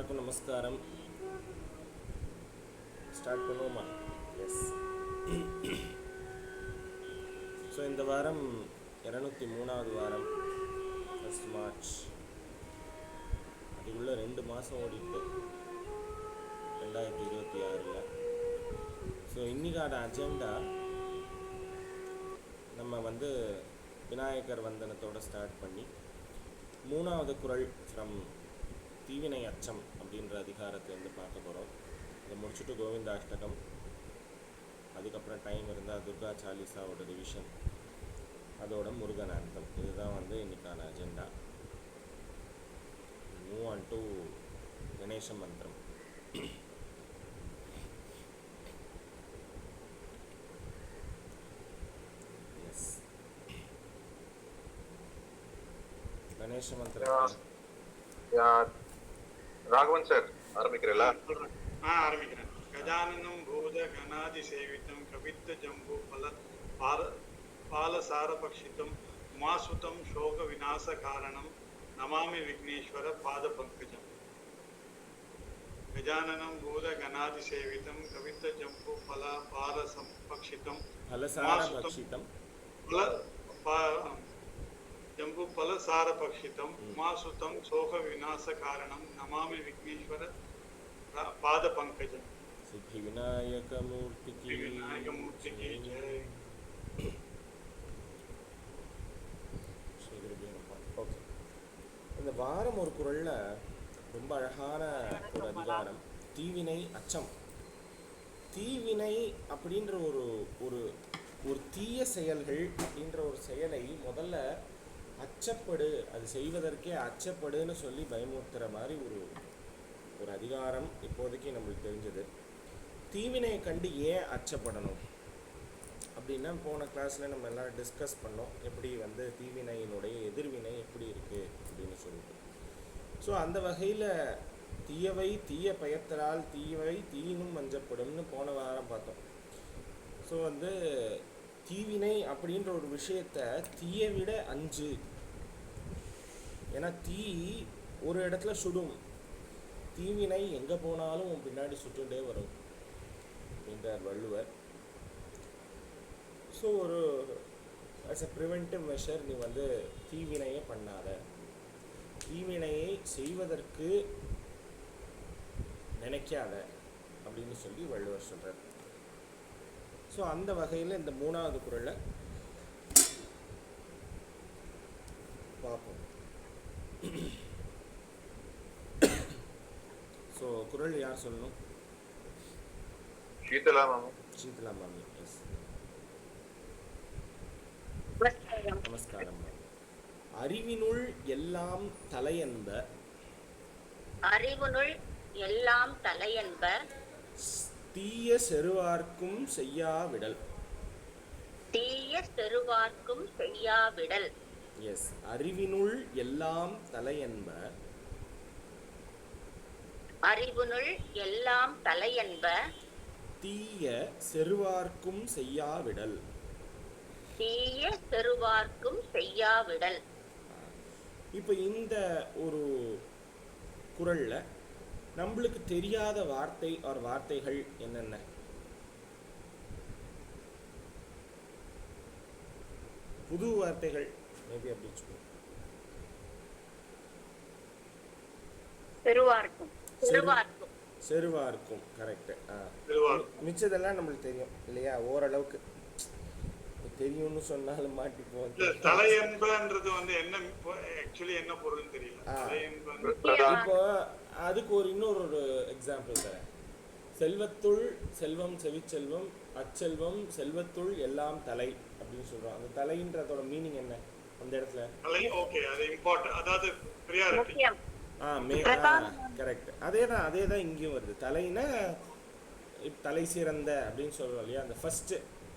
எல்லாருக்கும் நமஸ்காரம். ஸ்டார்ட் பண்ணுவோமா? எஸ். ஸோ இந்த வாரம் 203வது வாரம், ஃபஸ்ட் மார்ச். அதுக்குள்ளே 2 மாதம் ஓடிட்டு 2026. ஸோ இன்றைக்கான அஜெண்டா நம்ம விநாயகர் வந்தனத்தோடு ஸ்டார்ட் பண்ணி 3வது குறள் ஃப்ரம் தீவினை அச்சம் அப்படின்ற அதிகாரத்துலேருந்து பார்க்க போகிறோம். இதை முடிச்சுட்டு கோவிந்தாஷ்டகம், அதுக்கப்புறம் டைம் இருந்தால் துர்கா சாலிசாவோட ரிவிஷன், அதோட முருகனார்த்தம். இதுதான் இன்றைக்கான agenda. Move on to Ganesha மந்திரம். எஸ், கணேச மந்திரம். ராகவன் சார் ஆரம்பிக்கிறீங்களா? ஆரம்பிக்கிறேன். கஜானனம் பூத கணாதி சேவிதம் கவித்த ஜம்பு பாலசார பக்ஷிதம் உமாசுதம் சோக விநாச காரணம் நமாமி விக்னேஸ்வர பாத பங்கஜம். கஜானனம் பூத கணாதி சேவிதம் கவித்த ஜம்பு பக்ஷிதம் ஜம்பு பலசார பக்ஷிதம் உமாசுதம் சோக விநாச காரணம் நமாமி விக்னேஸ்வர பாத பங்கஜம். சித்தி விநாயக மூர்த்திக்கு ஜெய். ஓகே, இந்த வாரம் ஒரு குறளில் ரொம்ப அழகான ஒரு அதிகாரம், தீவினை அச்சம். தீவினை அப்படின்ற ஒரு ஒரு ஒரு தீய செயல்கள் அப்படின்ற ஒரு செயலை முதல்ல அச்சப்படு, அது செய்வதற்கே அச்சப்படுன்னு சொல்லி பயமுறுத்துகிற மாதிரி ஒரு அதிகாரம் இப்போதைக்கு நம்மளுக்கு தெரிஞ்சது. தீவினையை கண்டு ஏன் அச்சப்படணும் அப்படின்னா, போன கிளாஸில் நம்ம எல்லாம் டிஸ்கஸ் பண்ணோம் எப்படி தீவினையினுடைய எதிர்வினை எப்படி இருக்குது அப்படின்னு சொல்லிட்டு. ஸோ அந்த வகையில் தீயவை தீய பயத்தலால் தீயவை தீயினும் மஞ்சப்படும்னு போன வாரம் பார்த்தோம். ஸோ தீவினை அப்படின்ற ஒரு விஷயத்தை தீயை விட அஞ்சு. ஏன்னா தீ ஒரு இடத்துல சுடும், தீவினை எங்கே போனாலும் பின்னாடி சுட்டுட்டே வரும் அப்படின்றார் வள்ளுவர். ஸோ ஒரு ஆஸ் எ ப்ரிவென்டிவ் மெஷர் நீ தீவினையை பண்ணாத, தீவினையை செய்வதற்கு நினைக்காத அப்படின்னு சொல்லி வள்ளுவர் சொல்கிறார். ஸோ அந்த வகையில் இந்த 3வது குறளை பார்ப்போம். ஸோ குறள் யார் சொல்லணும்? ஷீதலா மாமி. ஷீதலா மாமி. எஸ், நமஸ்காரம். அறிவினுள் எல்லாம் தலையென்ப, அறிவினுள் எல்லாம் தலையென்ப தீய செருவார்க்கும் செய்யா விடல். தீய செருவார்க்கும் செய்யா விடல். எஸ், அறிவினுள் எல்லாம் தலையென்ப, அறிவினுள் எல்லாம் தலையென்ப தீய செருவார்க்கும் செய்யா விடல். தீய செருவார்க்கும் செய்யா விடல். இப்போ இந்த ஒரு குறள்ல நம்மளுக்கு தெரியாத வார்த்தை ஒரு வார்த்தைகள் என்னென்ன? புது வார்த்தைகள் மேபி அப்படி சொல்லுவோம். செருவார்க்கும் செருவார்க்கும் செருவார்க்கும் கரெக்ட். மிச்சதெல்லாம் நம்மளுக்கு தெரியும் இல்லையா? ஓரளவுக்கு தெரியும்னு சொன்னாலும் மாட்டிப்போம். தலையென்பன்றது என்ன ஆக்சுவலி என்ன பொருள்னு தெரியல. இப்போ அதுக்கு இன்னொரு எக்ஸாம்பிள் தரேன். செல்வத்துள் செல்வம் செவிச்செல்வம் அச்செல்வம் செல்வத்துள் எல்லாம் தலை அப்படின்னு சொல்றோம். அந்த தலைன்றதோட மீனிங் என்ன அந்த இடத்துல? ஓகே, அது இம்பார்ட்டன்ட், அதாவது பிரியாரிட்டி. கரெக்ட். அதேதான் இங்கேயும் வருது. தலைனா தலை சிறந்த அப்படின்னு சொல்றோம் இல்லையா? அந்த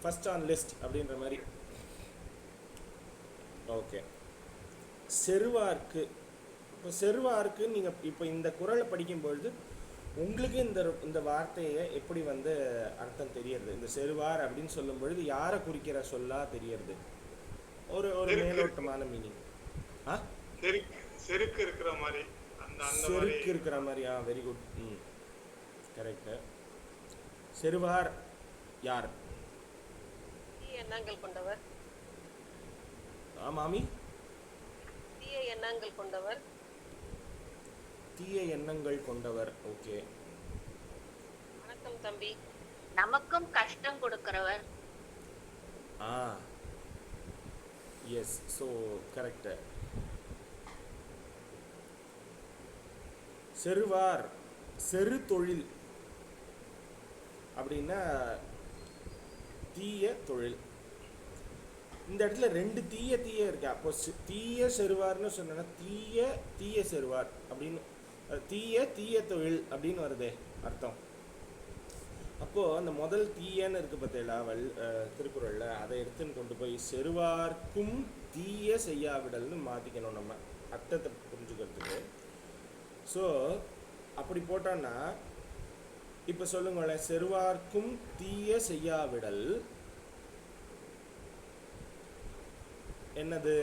ஃபர்ஸ்ட் ஆன் லிஸ்ட் அப்படின்ற மாதிரி. ஓகே, செருவார்க்கு. இப்போ செருவார்க்கு நீங்கள் இப்போ இந்த குறளை படிக்கும்பொழுது உங்களுக்கு இந்த வார்த்தையை எப்படி அர்த்தம் தெரியறது? இந்த செருவார் அப்படின்னு சொல்லும் பொழுது யாரை குறிக்கிற சொல்லா தெரியறது? ஒரு மேலோட்டமான மீனிங். செருக்கு இருக்கிற மாதிரி அந்த அந்த மாதிரி செருக்கு இருக்கிற மாதிரியா? Very good. கரெக்டு. செருவார் யார்? தீய எண்ணங்கள் கொண்டவர். மாமி? தீய எண்ணங்கள் கொண்டவர். தீய எண்ணங்கள் கொண்டவர். ஓகே. வணக்கம் தம்பி. நமக்கும் கஷ்டம் கொடுக்கிறவர். Yes, so correct. செருவார் செரு தொழில் அப்படின்னா தீய தொழில். இந்த இடத்துல ரெண்டு தீய இருக்கு. அப்போ தீய செருவார்னு சொன்னா தீய செருவார் அப்படின்னு தீய தொழில் அப்படின்னு வருதே அர்த்தம். அப்போ அந்த முதல் தீயன்னு இருக்கு பார்த்தீங்களா திருக்குறள்ல, அதை எடுத்துன்னு கொண்டு போய் செருவார்க்கும் தீய செய்யாவிடல்னு மாத்திக்கணும் நம்ம அர்த்தத்தை புரிஞ்சுக்கிறதுக்கு. ஸோ அப்படி போட்டோன்னா இப்போ சொல்லுங்களேன், செருவார்க்கும் தீய செய்யாவிடல் என்னது?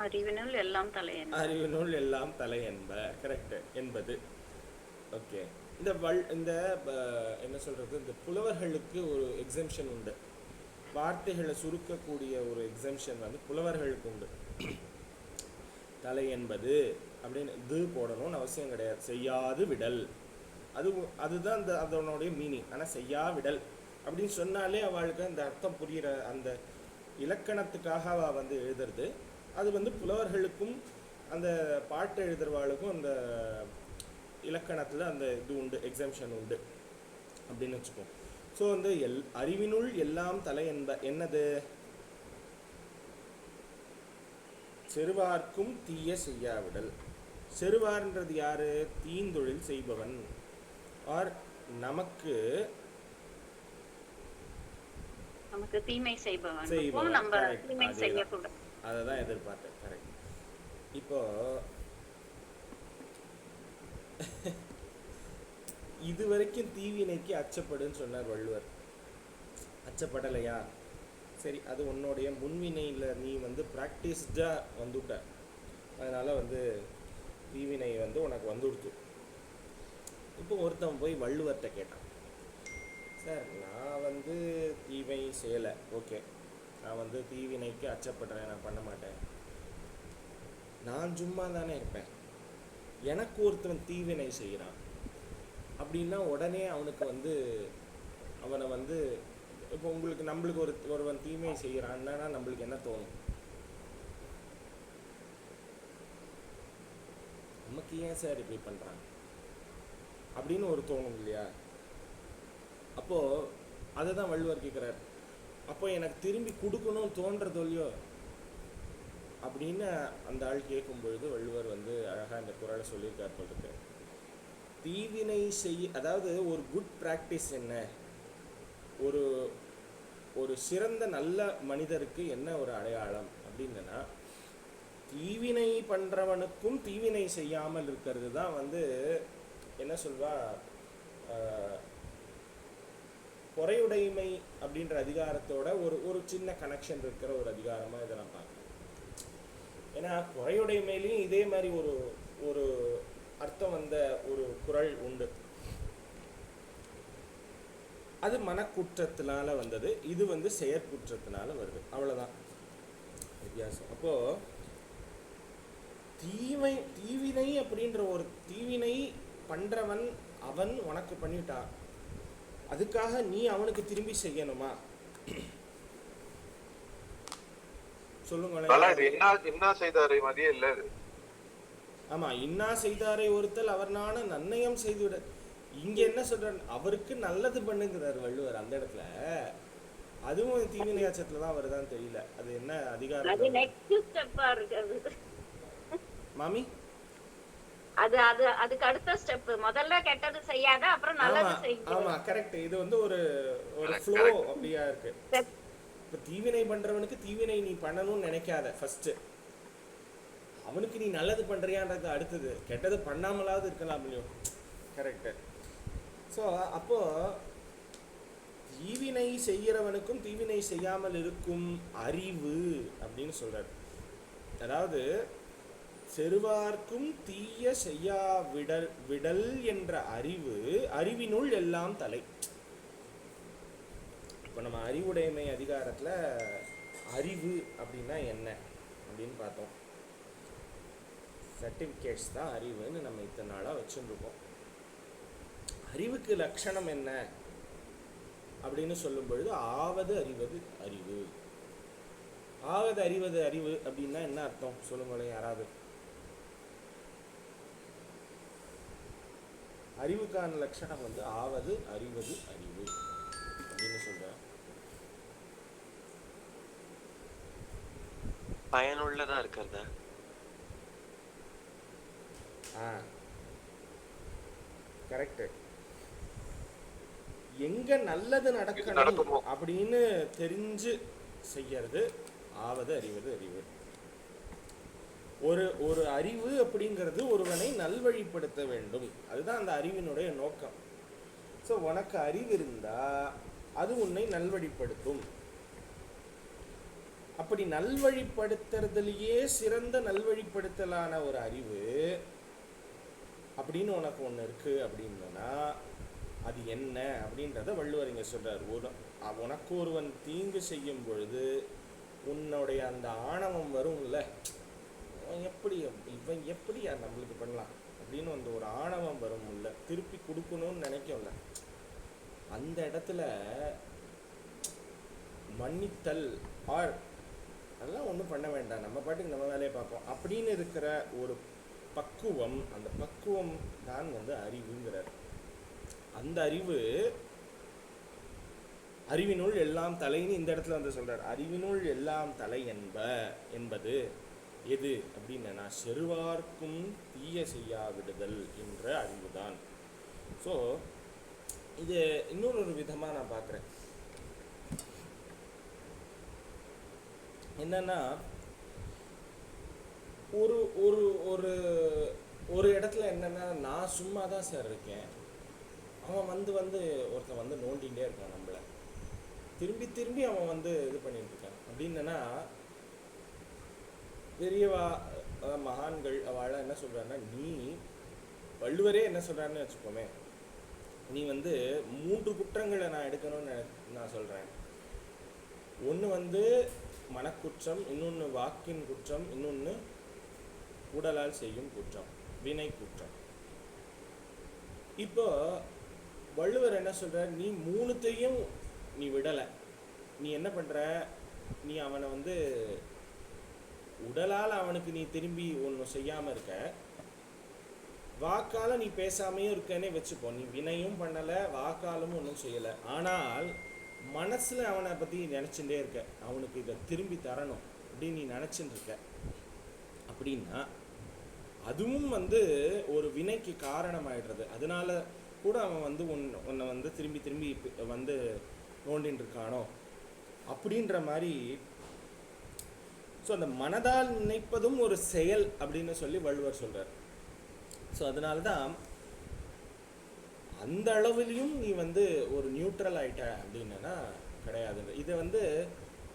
அறிவினுள் எல்லாம் தலை என்ப. அறிவினுள் எல்லாம் தலை என்ப. கரெக்ட். என்பது. ஓகே. இந்த என்ன சொல்றது, இந்த புலவர்களுக்கு ஒரு எக்ஸம்ஷன் உண்டு. வார்த்தைகளை சுருக்கக்கூடிய ஒரு எக்ஸம்ஷன் வந்து புலவர்களுக்கு உண்டு. தலை என்பது அப்படின்னு இது போடணும்னு அவசியம் கிடையாது. செய்யாது விடல், அதுதான் அந்த அதனுடைய மீனிங். ஆனால் செய்யா விடல் அப்படின்னு சொன்னாலே அவளுக்கு அந்த அர்த்தம் புரிகிற அந்த இலக்கணத்துக்காக அவள் வந்து எழுதுறது. அது வந்து புலவர்களுக்கும் அந்த பாட்டு எழுதுறவாளுக்கும் அந்த இலக்கணத்தில் அந்த இது உண்டு, எக்ஸம்ஷன் உண்டு அப்படின்னு வச்சுக்கோம். ஸோ வந்து அறிவினுள் எல்லாம் தலை என்ப என்னது? செருவார்க்கும் தீய செய்யாவிடல். செருவார்ன்றது யாரு? தீந்தொழில் செய்பவன். ஆர் நமக்கு தீமை செய்பவன். நம்ம தீமை செய்யக்கூடாது. அதை தான் எதிர்பார்த்தேன். கரெக்ட். இப்போ இது வரைக்கும் தீவினைக்கு அச்சப்படுன்னு சொன்னார் வள்ளுவர். அச்சப்படலையா? சரி, அது உன்னுடைய முன்வினையில் நீ வந்து ப்ராக்டிஸ்டாக வந்துவிட்ட, அதனால் வந்து தீவினை வந்து உனக்கு வந்துடுத்து. இப்போ ஒருத்தன் போய் வள்ளுவர்கிட்ட கேட்டான், சார் நான் வந்து தீமை செய்யலை, ஓகே, நான் வந்து தீவினைக்கு அச்சப்படுறேன், நான் பண்ண மாட்டேன், நான் சும்மா தானே இருப்பேன், எனக்கு ஒருத்தவன் தீவினை செய்கிறான் அப்படின்னா உடனே அவனுக்கு வந்து அவனை வந்து இப்போ நம்மளுக்கு ஒருவன் தீமை செய்கிறான்னா நம்மளுக்கு என்ன தோணும்? நமக்கு ஏன் சார் இப்படி பண்ணுறான் அப்படின்னு ஒரு தோணும் இல்லையா? அப்போது அதை தான் வள்ளுவர் கேட்குறார். அப்போ எனக்கு திரும்பி கொடுக்கணும் தோன்றது இல்லையோ அப்படின்னு அந்த ஆள் கேட்கும் பொழுது வள்ளுவர் வந்து அழகாக இந்த குறளை சொல்லியிருக்கார் போட்டுருக்கு. தீவினை அதாவது ஒரு குட் ப்ராக்டிஸ் என்ன, ஒரு சிறந்த நல்ல மனிதருக்கு என்ன ஒரு அடையாளம் அப்படின்னா, தீவினை பண்ணுறவனுக்கும் தீவினை செய்யாமல் இருக்கிறது தான் வந்து என்ன சொல்வா, பொறையுடைமை அப்படின்ற அதிகாரத்தோட ஒரு சின்ன கனெக்ஷன் இருக்கிற ஒரு அதிகாரமாக இதை நான் பார்க்குறேன். ஏன்னா பொறையுடைமையிலையும் இதே மாதிரி ஒரு அர்த்தம் வந்த ஒரு குறள் உண்டு. அது மனக்குற்றத்தினால வந்தது, இது வந்து செயற்குற்றத்தினால வருது, அவ்வளோதான் வித்தியாசம். அப்போது தீவினை அப்படின்ற ஒரு தீவினை பண்ணுறவன் அவன் உனக்கு பண்ணிட்டான், அதுக்காக நீ அவனுக்கு திரும்பி செய்யணுமா? சொல்லுங்களேன். என்ன செய்தாரை மதியம் இல்லை. ஆமா, இன்னா செய்தாரை ஒருத்தல் அவர் நான நன்னயம் செய்துவிட. இங்க என்ன சொல்றாரு, அவருக்கு நல்லது பண்ணுங்கிறார் வள்ளுவர் அந்த இடத்துல. அதுவும் தீவினை அச்சத்துல தான் வருதான்னு தெரியல, அது என்ன அதிகாரம்? அது நெக்ஸ்ட் ஸ்டெப்பா இருக்கு மாமி. அதுக்கு அடுத்த ஸ்டெப். முதல்ல கெட்டது செய்யாத, அப்புறம் நல்லது செய்ய. ஆமா கரெக்ட். இது வந்து ஒரு ஃப்ளோ அப்படியா இருக்கு. இப்ப தீவினை பண்றவனுக்கு தீவினை நீ பண்ணணும்னு நினைக்காத ஃபர்ஸ்ட், அவனுக்கு நீ நல்லது பண்றியான்றது அடுத்தது, கெட்டது பண்ணாமலாவது இருக்கலாம் இல்லையோ. கரெக்டு. ஸோ அப்போ தீவினை செய்கிறவனுக்கும் தீவினை செய்யாமல் இருக்கும் அறிவு அப்படின்னு சொல்றாரு. அதாவது செருவார்க்கும் தீய செய்யா விடல் என்ற அறிவு அறிவினுள் எல்லாம் தலை. இப்போ நம்ம அறிவுடைமை அதிகாரத்தில் அறிவு அப்படின்னா என்ன அப்படின்னு பார்த்தோம். சர்டிஃபிகேட்ஸ் தான் அறிவுன்னு நம்ம இத்தனை நாளாக வச்சுருக்கோம். அறிவுக்கு லட்சணம் என்ன அப்படின்னு சொல்லும் பொழுது ஆவது அறிவது அறிவு. ஆவது அறிவது அறிவு அப்படின்னா என்ன அர்த்தம் சொல்லுங்களேன் யாராவது. அறிவுக்கான லட்சணம் வந்து ஆவது அறிவது அறிவு அப்படின்னு சொல்றேன். பயனுள்ளதா இருக்கிறதா? கரெக்ட். எங்க நல்லது நடக்கணும் அப்படின்னு தெரிஞ்சு செய்யறது ஆவது அறிவது அறிவு. ஒரு ஒரு அறிவு அப்படிங்கிறது ஒருவனை நல்வழிப்படுத்த வேண்டும். அதுதான் அந்த அறிவினுடைய நோக்கம். ஸோ உனக்கு அறிவு இருந்தா அது உன்னை நல்வழிப்படுத்தும். அப்படி நல்வழிப்படுத்துறதுலயே சிறந்த நல்வழிப்படுத்தலான ஒரு அறிவு அப்படின்னு உனக்கு ஒன்று இருக்கு அப்படின்னா அது என்ன அப்படின்றத வள்ளுவர் இங்க சொல்றார். உனக்கு ஒருவன் தீங்கு செய்யும் பொழுது உன்னுடைய அந்த ஆணவம் வரும்ல, இவன் எப்படியா நம்மளுக்கு பண்ணலாம் அப்படின்னு அந்த ஒரு ஆணவம் வரும்ல, திருப்பி கொடுக்கணும்னு நினைக்கும்ல, அந்த இடத்துல மன்னித்தல் ஆர் அதெல்லாம் ஒன்றும் பண்ண வேண்டாம், நம்ம பாட்டுக்கு நம்ம வேலையை பார்ப்போம் அப்படின்னு இருக்கிற ஒரு பக்குவம், அந்த பக்குவம் தான் வந்து அறிவுங்கிறார். அந்த அறிவு அறிவினுள் எல்லாம் தலைன்னு இந்த இடத்துல வந்து சொல்றார். அறிவினுள் எல்லாம் தலை என்பது எது அப்படின்னா செருவார்க்கும் தீய செய்யா விடுதல் என்ற அறிவுதான். ஸோ இது இன்னொரு விதமாக நான் பார்க்குறேன். என்னன்னா ஒரு ஒரு ஒரு ஒரு இடத்துல என்னன்னா நான் சும்மா தான் சார் இருக்கேன், அவன் வந்து ஒருத்தன் வந்து நோண்டிகிட்டே இருக்கான் நம்மளை, திரும்பி திரும்பி அவன் வந்து இது பண்ணிட்டு இருக்கான் அப்படின்னா பெரியவா மகான்கள் அவளை என்ன சொல்றான்னா, நீ வள்ளுவரே என்ன சொல்றான்னு வச்சுக்கோமே, நீ வந்து 3 குற்றங்களை நான் எடுக்கணும்னு நான் சொல்றேன். ஒன்று வந்து மனக்குற்றம், இன்னொன்று வாக்கின் குற்றம், இன்னொன்று உடலால் செய்யும் குற்றம், வினை குற்றம். இப்போ வள்ளுவர் என்ன சொல்ற, நீ 3த்தையும் நீ விடலை, நீ என்ன பண்ற, நீ அவனை வந்து உடலால் அவனுக்கு நீ திரும்பி ஒன்றும் செய்யாமல் இருக்க, வாக்கால நீ பேசாமையும் இருக்கேன்னே வச்சுப்போ, நீ வினையும் பண்ணலை வாக்காலும் ஒன்றும் செய்யலை, ஆனால் மனசில் அவனை பற்றி நினச்சிட்டே இருக்க, அவனுக்கு இதை திரும்பி தரணும் அப்படின்னு நீ நினச்சிட்டு இருக்க அப்படின்னா அதுவும் வந்து ஒரு வினைக்கு காரணமாயிடுறது. அதனால கூட அவன் வந்து உன்னை வந்து திரும்பி திரும்பி வந்து நோண்டின்னு இருக்கானோ அப்படின்ற மாதிரி. ஸோ அந்த மனதால் நினைப்பதும் ஒரு செயல் அப்படின்னு சொல்லி வள்ளுவர் சொல்றார். ஸோ அதனால தான் அந்த அளவுலையும் நீ வந்து ஒரு நியூட்ரல் ஆயிட்ட அப்படின்னா கிடையாது. இதை வந்து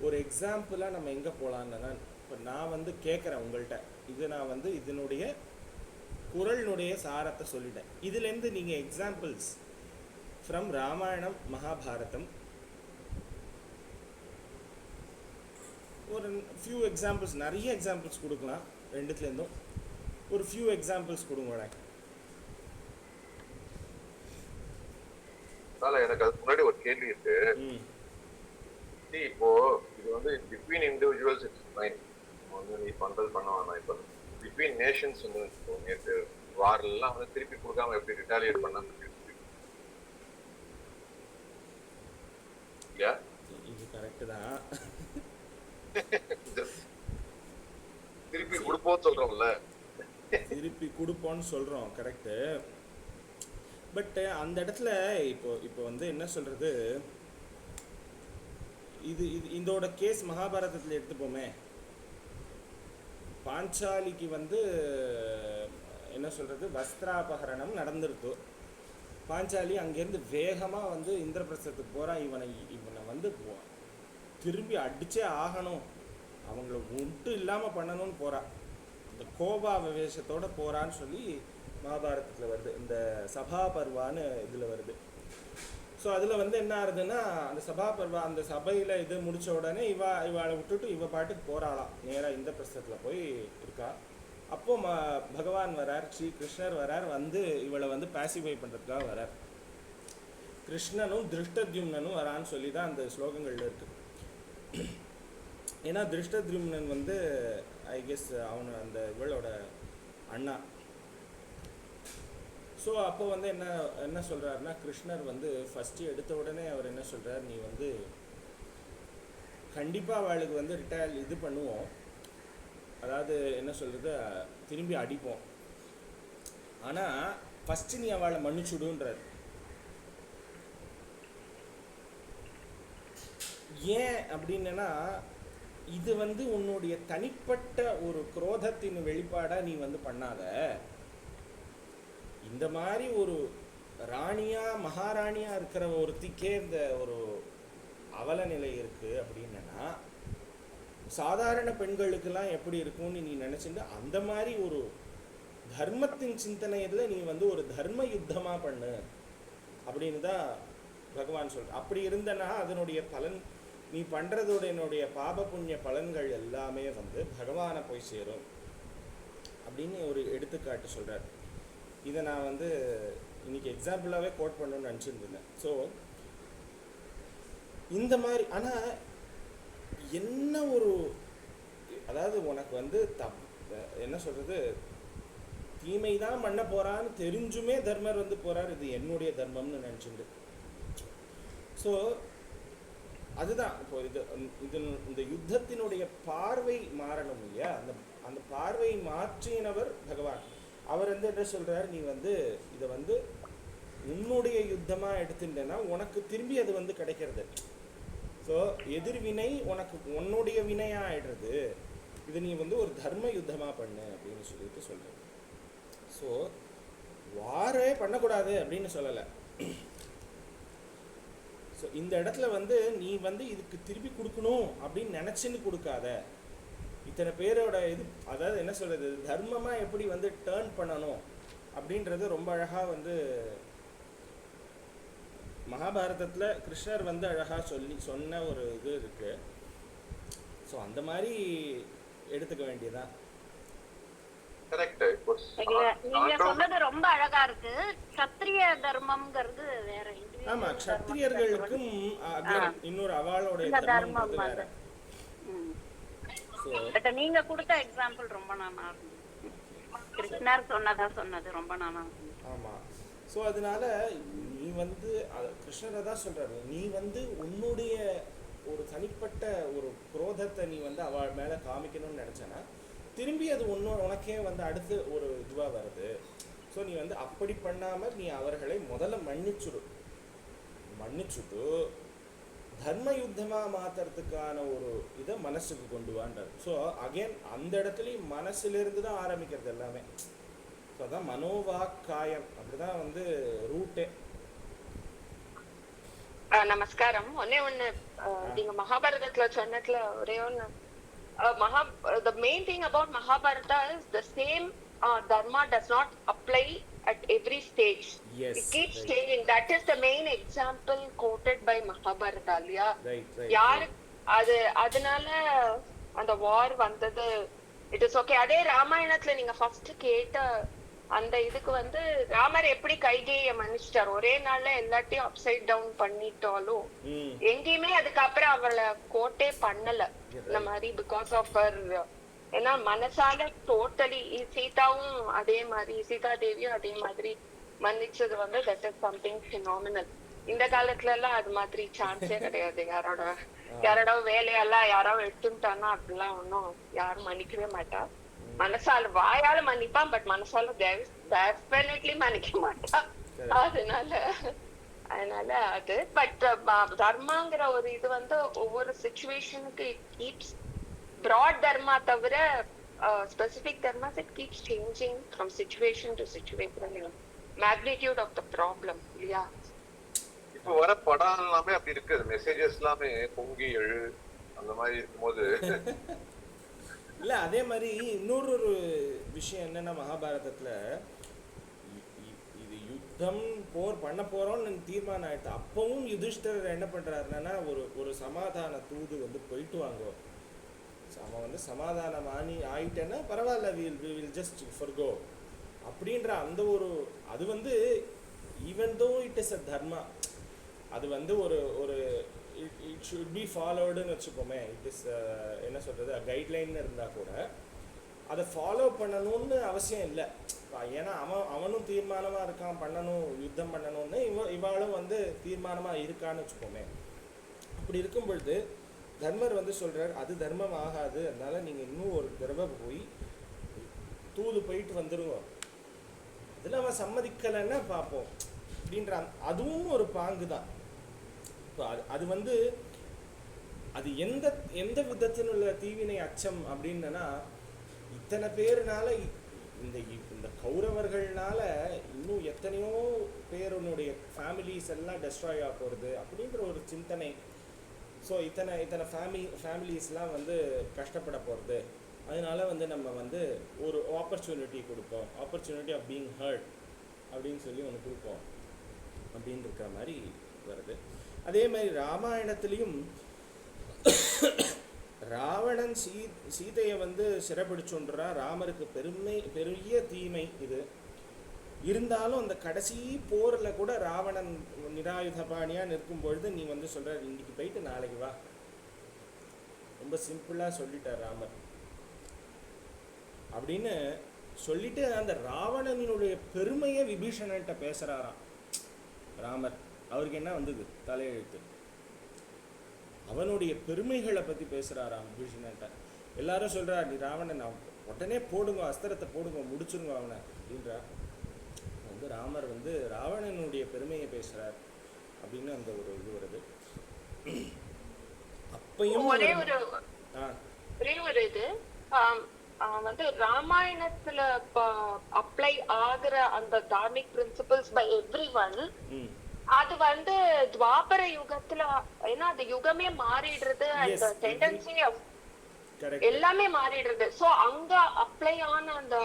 ஒரு எக்ஸாம்பிளாக நம்ம எங்கே போகலான்னா, இப்போ நான் வந்து கேட்குறேன் உங்கள்கிட்ட, இது நான் வந்து இதனுடைய குறளினுடைய சாரத்தை சொல்லிட்டேன். இதுலேருந்து நீங்கள் எக்ஸாம்பிள்ஸ் ஃப்ரம் ராமாயணம் மகாபாரதம் ஒரு ஃபியூ எக்ஸாம்பிள்ஸ், நிறைய எக்ஸாம்பிள்ஸ் கொடுக்கலாம், ரெண்டுத்துலேருந்தும் ஒரு ஃபியூ எக்ஸாம்பிள்ஸ் கொடுங்களேன். எனக்கு அதுக்கு முன்னாடி ஒரு கேள்வி இருக்கு. இப்போ இது வந்து பிட்வீன் இண்டிவிஜுவல்ஸ் இட்ஸ் ஃபைன், வந்து நீ பண்றது பண்ண வேணாம். இப்போ பிட்வீன் நேஷன்ஸ் வந்து நேற்று வாரெல்லாம் வந்து திருப்பி கொடுக்காம எப்படி ரிட்டாலியேட் பண்ண இல்லையா? இது கரெக்ட் தான். திருப்பி கொடுப்போம் சொல்றோம்ல, திருப்பி கொடுப்போம்னு சொல்றோம், கரெக்டு. பட் அந்த இடத்துல இப்போ வந்து என்ன சொல்றது, இது இதோட கேஸ் மகாபாரதத்தில் எடுத்துப்போமே, பாஞ்சாலிக்கு வந்து என்ன சொல்றது வஸ்திராபகரணம் நடந்துருத்து. பாஞ்சாலி அங்கேருந்து வேகமாக வந்து இந்திரபிரஸ்தத்துக்கு போகிறான். இவனை வந்து திரும்பி அடிச்சே ஆகணும், அவங்கள ஒன்றும் இல்லாமல் பண்ணணும்னு போகிறான். இந்த கோபாவேசத்தோட போறான்னு சொல்லி மகாபாரதத்தில் வருது. இந்த சபா பர்வான்னு இதில் வருது. ஸோ அதில் வந்து என்ன ஆகுதுன்னா, அந்த சபா பர்வா அந்த சபையில் இது முடித்த உடனே இவாளை விட்டுட்டு இவ பாட்டுக்கு போகிறாளாம், நேராக இந்த பிரஸ்தத்தில் போய் இருக்கா. அப்போது பகவான் வரார், ஸ்ரீ கிருஷ்ணர் வரார், வந்து இவளை வந்து பாசிஃபை பண்ணுறதுக்காக வரார். கிருஷ்ணனும் திருஷ்டத்யும்னனும் வரான்னு சொல்லி தான் அந்த ஸ்லோகங்களில் இருக்குது. ஏன்னா திருஷ்டத்யும்னன் வந்து ஐ கெஸ் அவனு அந்த இவளோட அண்ணா. ஸோ அப்போ வந்து என்ன சொல்கிறாருன்னா, கிருஷ்ணர் வந்து ஃபஸ்ட்டு எடுத்த உடனே அவர் என்ன சொல்கிறார், நீ வந்து கண்டிப்பாக அவளுக்கு வந்து இது பண்ணுவோம், அதாவது என்ன சொல்கிறது, திரும்பி அடிப்போம், ஆனால் ஃபஸ்ட்டு நீ அவளை மன்னிச்சுடுன்றார். ஏன் அப்படின்னா, இது வந்து உன்னுடைய தனிப்பட்ட ஒரு குரோதத்தின் வெளிப்பாடாக நீ வந்து பண்ணாத. இந்த மாதிரி ஒரு ராணியாக மகாராணியாக இருக்கிற ஒருத்திக்கே இந்த ஒரு அவல நிலை இருக்குது அப்படின்னா, சாதாரண பெண்களுக்கெல்லாம் எப்படி இருக்கும்னு நீ நினச்சிட்டு அந்த மாதிரி ஒரு தர்மத்தின் சிந்தனையில் நீ வந்து ஒரு தர்ம யுத்தமாக பண்ணு அப்படின்னு தான் பகவான் சொல்ற. அப்படி இருந்தனா அதனுடைய பலன், நீ பண்ணுறதோடைய பாப புண்ணிய பலன்கள் எல்லாமே வந்து பகவானை போய் சேரும் அப்படின்னு ஒரு எடுத்துக்காட்டு சொல்கிறார். இதை நான் வந்து இன்னைக்கு எக்ஸாம்பிளாகவே கோட் பண்ணணும்னு நினச்சிருந்தேன். ஸோ இந்த மாதிரி, ஆனால் என்ன ஒரு, அதாவது உனக்கு வந்து என்ன சொல்கிறது, தீமை தான் பண்ண போகிறான்னு தெரிஞ்சுமே தர்மர் வந்து போகிறார், இது என்னுடைய தர்மம்னு நினச்சிட்டு. ஸோ அதுதான் இப்போ இந்த யுத்தத்தினுடைய பார்வை மாறணும் இல்லையா, அந்த பார்வை மாற்றினவர் பகவான். அவர் வந்து என்ன சொல்கிறார், நீ வந்து இதை வந்து உன்னுடைய யுத்தமாக எடுத்துட்டேன்னா உனக்கு திரும்பி அது வந்து கிடைக்கிறது. ஸோ எதிர்வினை உனக்கு உன்னுடைய வினையாக ஆயிடுறது, இது நீ வந்து ஒரு தர்ம யுத்தமாக பண்ணு அப்படின்னு சொல்லிட்டு சொல்கிறேன். ஸோ வாரே பண்ணக்கூடாது அப்படின்னு சொல்லலை. ஸோ இந்த இடத்துல வந்து நீ வந்து இதுக்கு திருப்பி கொடுக்கணும் அப்படின்னு நினச்சின்னு கொடுக்காத. இத்தனை பேரோட இது, அதாவது என்ன சொல்கிறது, தர்மமாக எப்படி வந்து டேர்ன் பண்ணணும் அப்படின்றது ரொம்ப அழகாக வந்து மகாபாரதத்தில் கிருஷ்ணர் வந்து அழகாக சொன்ன ஒரு இது இருக்குது. ஸோ அந்த மாதிரி எடுத்துக்க வேண்டியதான். நீங்க சொன்னது ரொம்ப அழகா இருக்கு. க்ஷத்ரிய தர்மம்ங்கிறது வேற. ஆமா, க்ஷத்ரியர்களுக்கும் இன்னொரு அவளோட தர்மம் வேற. நீங்க கொடுத்த எக்ஸாம்பிள் ரொம்ப நல்லா இருந்துச்சு. கிருஷ்ணர் சொன்னது ரொம்ப நல்லா இருந்துச்சு. ஆமா. ஸோ அதனால நீ வந்து கிருஷ்ணரை தான் சொல்றாரு, நீ வந்து உன்னுடைய ஒரு தனிப்பட்ட ஒரு குரோதத்தை நீ வந்து அவள் மேலே காமிக்கணும்னு நினச்சேன்னா திரும்பி அது உனக்கே வந்து அடுத்து ஒரு இதுவாக வருது. ஸோ நீ வந்து அப்படி பண்ணாமல் நீ அவர்களை முதல்ல மன்னிச்சுட்டு தர்ம யுத்தமாக மாற்றுறதுக்கான ஒரு இதை மனசுக்கு கொண்டு வாண்டார். ஸோ அகெயின் அந்த இடத்துலையும் மனசுலேருந்து தான் ஆரம்பிக்கிறது எல்லாமே. ஸோ அதான் மனோவாக்காயம், அப்படிதான் வந்து ரூட்டே. நமஸ்காரம். ஒண்ணு நீங்க மகாபாரதத்துல சொன்னதுல ஒரே ஒண்ணு, the main thing about Mahabharata is the same dharma does not apply at every stage. Yes, it keeps right. changing. That is the main example quoted by Mahabharata. Right. யாரு அதனால அந்த war வந்தது, it is okay. அதே ராமாயணத்துல நீங்க first கேட்ட அந்த இதுக்கு வந்து ராமர் எப்படி கைகேய மன்னிச்சிட்டார், ஒரே நாள்ல எல்லாத்தையும் அப்சைட் டவுன் பண்ணிட்டாலும் எங்கேயுமே அதுக்கப்புறம் அவளை கோட்டே பண்ணல இந்த மாதிரி, பிகாஸ் ஆஃப் ஹர். ஏன்னா மனசால டோட்டலி சீதாவும் அதே மாதிரி, சீதா தேவியும் அதே மாதிரி மன்னிச்சது வந்து தட் இஸ் சம்திங் ஃபினாமினல். இந்த காலத்துல எல்லாம் அது மாதிரி சான்ஸே கிடையாது. யாரோட வேலையெல்லாம் யாராவது எடுத்துட்டான்னா அப்படிலாம் ஒன்னும் யாரும் மன்னிக்கவே மாட்டா. மனசால வாயால மன்னிப்பான், பட் மனசால டெஃபினெட்லி மன்னிக்க மாட்டா. அதனால அது பட் தர்மாங்கிற ஒரு இது வந்து ஒவ்வொரு சிச்சுவேஷனுக்கு கீப்ஸ் பிராட் தர்மா தவிர specific dharmas it keeps changing from situation to situation, magnitude of the problem இல்லையா. இப்போ வர படம் எல்லாமே அப்படி இருக்கு, மெசேஜஸ் எல்லாமே பொங்கி எழு அந்த மாதிரி இருக்கும்போது இல்லை அதே மாதிரி இன்னொரு விஷயம் என்னன்னா மகாபாரதத்தில் இது யுத்தம் போர் பண்ண போகிறோம்னு தீர்மானம் ஆயிடுது. அப்பவும் யுதிஷ்டர் என்ன பண்ணுறாருன்னா ஒரு சமாதான தூது வந்து போயிட்டு வாங்கோ, அவன் வந்து சமாதானம் ஆயிட்டேன்னா பரவாயில்ல, வில் ஜஸ்ட் ஃபர்கோ அப்படின்ற அந்த ஒரு அது வந்து even though it is a தர்மா, அது வந்து ஒரு இட் ஷுட் பி ஃபாலோடுன்னு வச்சுக்கோமே, இட் இஸ் என்ன சொல்கிறது கைட்லைன் இருந்தால் கூட அதை ஃபாலோ பண்ணணும்னு அவசியம் இல்லை. ஏன்னா அவனும் தீர்மானமாக இருக்கான் பண்ணணும், யுத்தம் பண்ணணும்னு இவாளும் வந்து தீர்மானமாக இருக்கான்னு வச்சுக்கோமே. அப்படி இருக்கும் பொழுது தர்மர் வந்து சொல்கிறார் அது தர்மம் ஆகாது, அதனால் நீங்கள் இன்னும் ஒரு தடவை போய் தூது போயிட்டு வந்துடுவோம், அதில் அவன் சம்மதிக்கலைன்னா பார்ப்போம் அப்படின்ற அதுவும் ஒரு பாங்கு தான். இப்போ அது வந்து அது எந்த விதத்தினுள்ள தீவினை அச்சம் அப்படின்னா, இத்தனை பேர்னால இந்த கௌரவர்கள்னால இன்னும் எத்தனையோ பேருனுடைய ஃபேமிலிஸ் எல்லாம் டெஸ்ட்ராய் ஆக போகிறது அப்படின்ற ஒரு சிந்தனை. ஸோ இத்தனை ஃபேமிலிஸ்லாம் வந்து கஷ்டப்பட போகிறது, அதனால வந்து நம்ம வந்து ஒரு ஆப்பர்ச்சுனிட்டி கொடுப்போம், ஆப்பர்ச்சுனிட்டி ஆஃப் பீயிங் ஹர்ட் அப்படின்னு சொல்லி ஒன்று கொடுப்போம் அப்படின்னு இருக்கிற மாதிரி வருது. அதே மாதிரி ராமாயணத்துலேயும் ராவணன் சீதையை வந்து சிறைப்பிடிச்சுன்றான், ராமருக்கு பெரிய தீமை இது. இருந்தாலும் அந்த கடைசி போரில் கூட ராவணன் நிராயுதபாணியாக நிற்கும் பொழுது நீ வந்து சொல்கிற இன்னைக்கு போயிட்டு நாளைக்கு வா, ரொம்ப சிம்பிளாக சொல்லிட்டார் ராமர் அப்படின்னு சொல்லிட்டு அந்த ராவணனுடைய பெருமையை விபீஷணன்ட்ட பேசுகிறாராம் ராமர். அவருக்கு என்ன வந்தது தலையெழுத்து, அவனுடைய பெருமைகளை பற்றி பேசுகிறாராம் விபீஷணன்ட்ட. எல்லாரும் சொல்கிறார் நீ ராவணன் உடனே போடுங்க, அஸ்திரத்தை போடுங்க, முடிச்சுருங்க அவனை அப்படின்றார். வந்து ராமர் வந்து ராவணனுடைய பெருமையை பேசுகிறார் அப்படின்னு அந்த ஒரு இது வருது. அப்பையும் ஒரே ஒரு இது வந்து ராமாயணத்துல அப்ளை ஆகுற அந்த தார்மிக் பிரின்சிபல்ஸ் பை எவ்ரிவன், அது வந்து துவாபர யுகத்துல ஏன்னா அந்த யுகமே மாறிடுறது, அந்த டெண்டன்சி எல்லாமே மாறிடுறது. சோ அங்க அப்ளை ஆன அந்த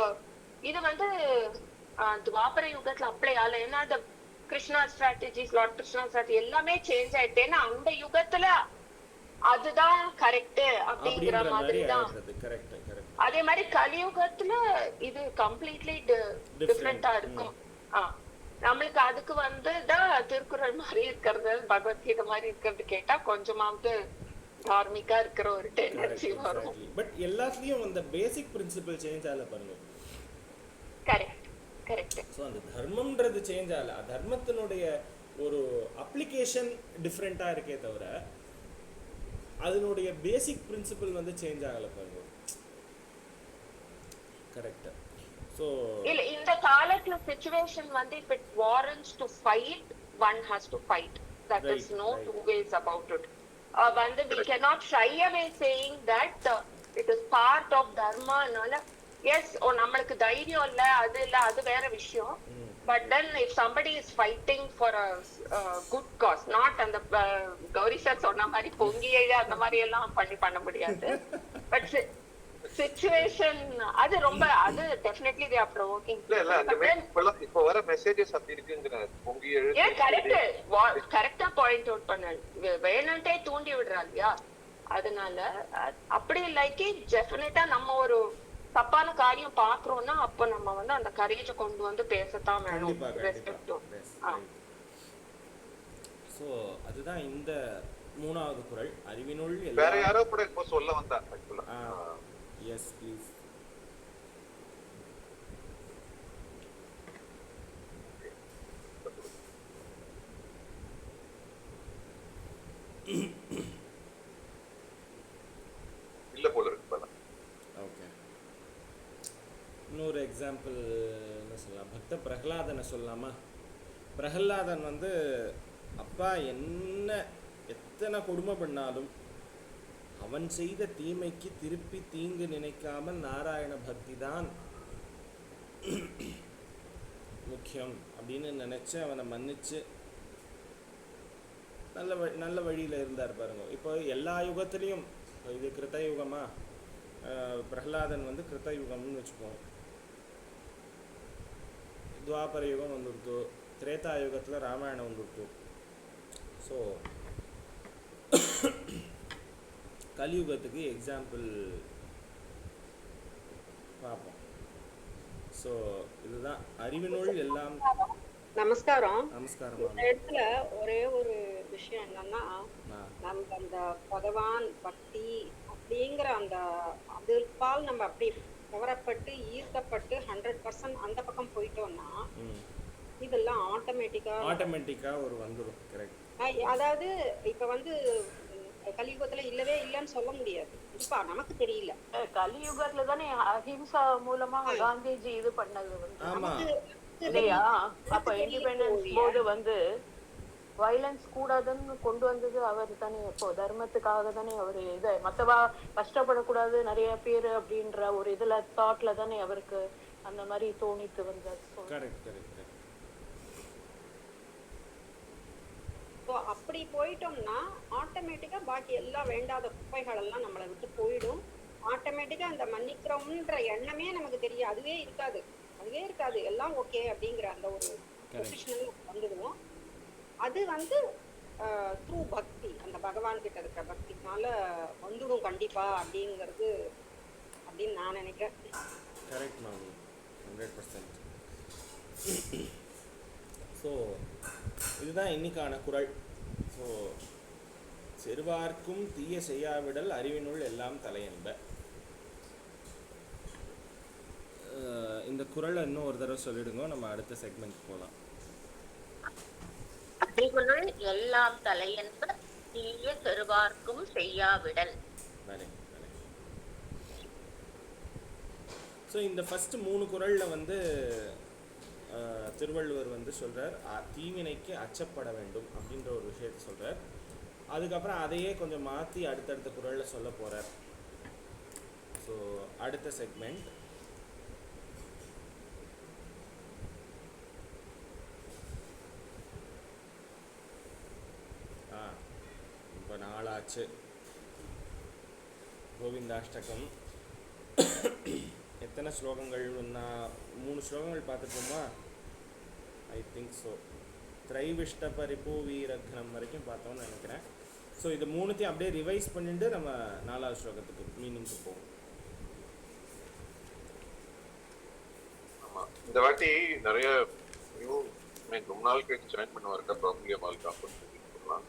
இது வந்து துவாபர யுகத்துல அப்ளை ஆகல. ஏன்னா அந்த Krishna strategies, Lord Krishna strategy எல்லாமே சேஞ்ச் ஆயிட்டு, ஏன்னா அந்த யுகத்துல அதுதான் கரெக்ட் அப்படிங்கிற மாதிரி தான். அதே மாதிரி கலியுகத்துல இது கம்ப்ளீட்லி டிஃப்ரெண்டா இருக்கும். நம்மளுக்கு அதுக்கு வந்து தான் திருக்குறள் மாதிரி இருக்கிறது, பகவத்கீதை மாதிரி இருக்கிறது கேட்டா கொஞ்சமாவது தார்மிகா இருக்கிற ஒரு டெண்டன்சி வரும். பட் எல்லாத்துலயும் அந்த பேசிக் பிரின்சிபல் சேஞ்ச் ஆகல பாருங்க. Correct correct. ஸோ அந்த தர்மம்ன்றது சேஞ்ச் ஆகல, தர்மத்தினுடைய ஒரு அப்ளிகேஷன் டிஃப்ரெண்ட்டாக இருக்கே தவிர அதனுடைய பேசிக் பிரின்சிபல் வந்து சேஞ்ச் ஆகல பாருங்க. கரெக்ட். ஸோ இல்ல இந்த காலத்துல சிச்சுவேஷன் வந்து if it warrants to fight, one has to fight. That is no two ways about it. வந்து we cannot shy away saying that it is part of dharma. னால yes நம்மளுக்கு தைரியம் இல்ல, அது வேற விஷயம். But then if somebody is fighting for a good cause, not அந்த Gowri sir சொன்ன மாதிரி பொங்கியை அந்த மாதிரி எல்லாம் பண்ண முடியாது. But situation அது ரொம்ப அது definitely they are provoking. இல்ல அந்த இப்ப வர மெசேजेस அப்படி இருக்குங்கற பொங்கி எழுதி கரெக்ட்டா பாயிண்ட் அவுட் பண்ணாரு, வேணும்ட்டே தூண்டி விடுறாங்க. அதனால அப்படி லைக் டெஃபினட்டா நம்ம ஒரு தப்பான காரியம் பாக்குறோம்னா அப்ப நம்ம வந்து அந்த கரேஜ் கொண்டு வந்து பேசத்தான் வேணும். சோ அதுதான் இந்த மூணாவது குறள். அறிவினுள் வேற யாரோ கூட இப்ப சொல்ல வந்தா ஆக்சுவலா. Yes, please. இல்ல போல இருக்கு பல. ஓகே, இன்னொரு எக்ஸாம்பிள் என்ன சொல்லலாம், பக்த பிரகலாதனை சொல்லலாமா? பிரகலாதன் வந்து அப்பா என்ன எத்தனை கொடுமை பண்ணாலும் அவன் செய்த தீமைக்கு திருப்பி தீங்கு நினைக்காமல் நாராயண பக்தி தான் முக்கியம் அப்படின்னு நினைச்சு அவனை மன்னிச்சு நல்ல வழியில் இருந்தார் பாருங்க. இப்போ எல்லா யுகத்துலேயும், இது கிருத்த யுகமா, பிரகலாதன் வந்து கிருத்தயுகம்னு வச்சுப்போம். துவாபர யுகம் வந்துடுத்து, திரேதாயுகத்தில் ராமாயணம் வந்துடுத்து. ஸோ கலியுகத்துக்கு எக்ஸாம்பிள் பார்ப்போம். ஸோ இதுதான் அறிவினுள் எல்லாம். நமஸ்காரம். நமஸ்காரம். இந்த இடத்துல ஒரே ஒரு விஷயம் என்னன்னா, நம்ம அந்த பகவான் பக்தி அப்படிங்கிற அந்த அதிர்பால் நம்ம அப்படி கவரப்பட்டு ஈர்க்கப்பட்டு 100% அந்த பக்கம் போயிட்டோம்னா இதெல்லாம் ஆட்டோமேட்டிக்கா ஒரு வந்துடும். கரெக்ட். அதாவது இப்ப வந்து கலியுகத்துல இல்லவே இல்லைன்னு சொல்ல முடியாது. இப்ப நமக்கு தெரியல. கலியுகத்துல தானே அஹிம்சா மூலமா காந்திஜி இது பண்ணது வந்து. ஆமா இல்லையா? அப்ப இண்டிபெண்டன்ஸ் போது வந்து வயலன்ஸ் கூடாதுன்னு கொண்டு வந்தது அவர் தானே. இப்போ தர்மத்துக்காக தானே அவர் இதை மத்தவா கஷ்டப்படக்கூடாது நிறைய பேர் அப்படின்ற ஒரு இதுல தாட்ல தானே அவருக்கு அந்த மாதிரி தோணித்து வந்தது. அப்படி போயிட்டோம்னா ஆட்டோமேட்டிக்கா பாக்கி எல்லாம் வேண்டாத குப்பைகள் எல்லாம் நம்மளை விட்டு போயிடும். ஆட்டோமேட்டிக்கா அந்த மன்னிக்கிறோம்ன்ற எண்ணமே நமக்கு தெரியும். அதுவே இருக்காது. எல்லாம் ஓகே அப்படிங்கிற அந்த ஒரு பொசிஷன்ல வந்துடுவோம். அது வந்து த்ரூ பக்தி, அந்த பகவான் கிட்ட இருக்கிற பக்தினால வந்துடும் கண்டிப்பா அப்படிங்கிறது அப்படின்னு நான் நினைக்கிறேன். Correct ma'am, 100%. ஸோ இதுதான் இன்னைக்கான குறள். ஸோ செருவார்க்கும் தீய செய்யாவிடல் அறிவினுள் எல்லாம் தலையென்ப. இந்த குறளை இன்னும் ஒரு தடவை சொல்லிடுங்க, நம்ம அடுத்த செக்மெண்ட் போகலாம். அறிவினுள் எல்லாம் தலையென்ப தீய செருவார்க்கும் செய்யாவிடல். ஸோ இந்த ஃபர்ஸ்ட் 3 குறளில் வந்து திருவள்ளுவர் வந்து சொல்கிறார் தீவினைக்கு அச்சப்பட வேண்டும் அப்படின்ற ஒரு விஷயத்தை சொல்கிறார். அதுக்கப்புறம் அதையே கொஞ்சம் மாற்றி அடுத்தடுத்த குறளில் சொல்ல போகிறார். ஸோ அடுத்த செக்மெண்ட் ரொம்ப நாளாச்சு. கோவிந்தாஷ்டகம் எத்தனை ஸ்லோகங்கள்னா 3 ஸ்லோகங்கள் பார்த்துப்போமா? I think so. திரைவிஷ்ட பரிபூ வீரக்னம் வரைக்கும் பார்த்தோம்னு நினைக்கிறேன். ஸோ இது 3த்தையும் அப்படியே ரிவைஸ் பண்ணிட்டு நம்ம 4வது ஸ்லோகத்துக்கு மீனிங்க்கு போவோம். ஆமாம், இந்த வாட்டி நிறைய ரொம்ப நாள் கழிச்சு ஜாயின் பண்ண இருக்க ப்ராப்ளம் வாழ்க்கை அப்படின்னு சொல்லலாம்.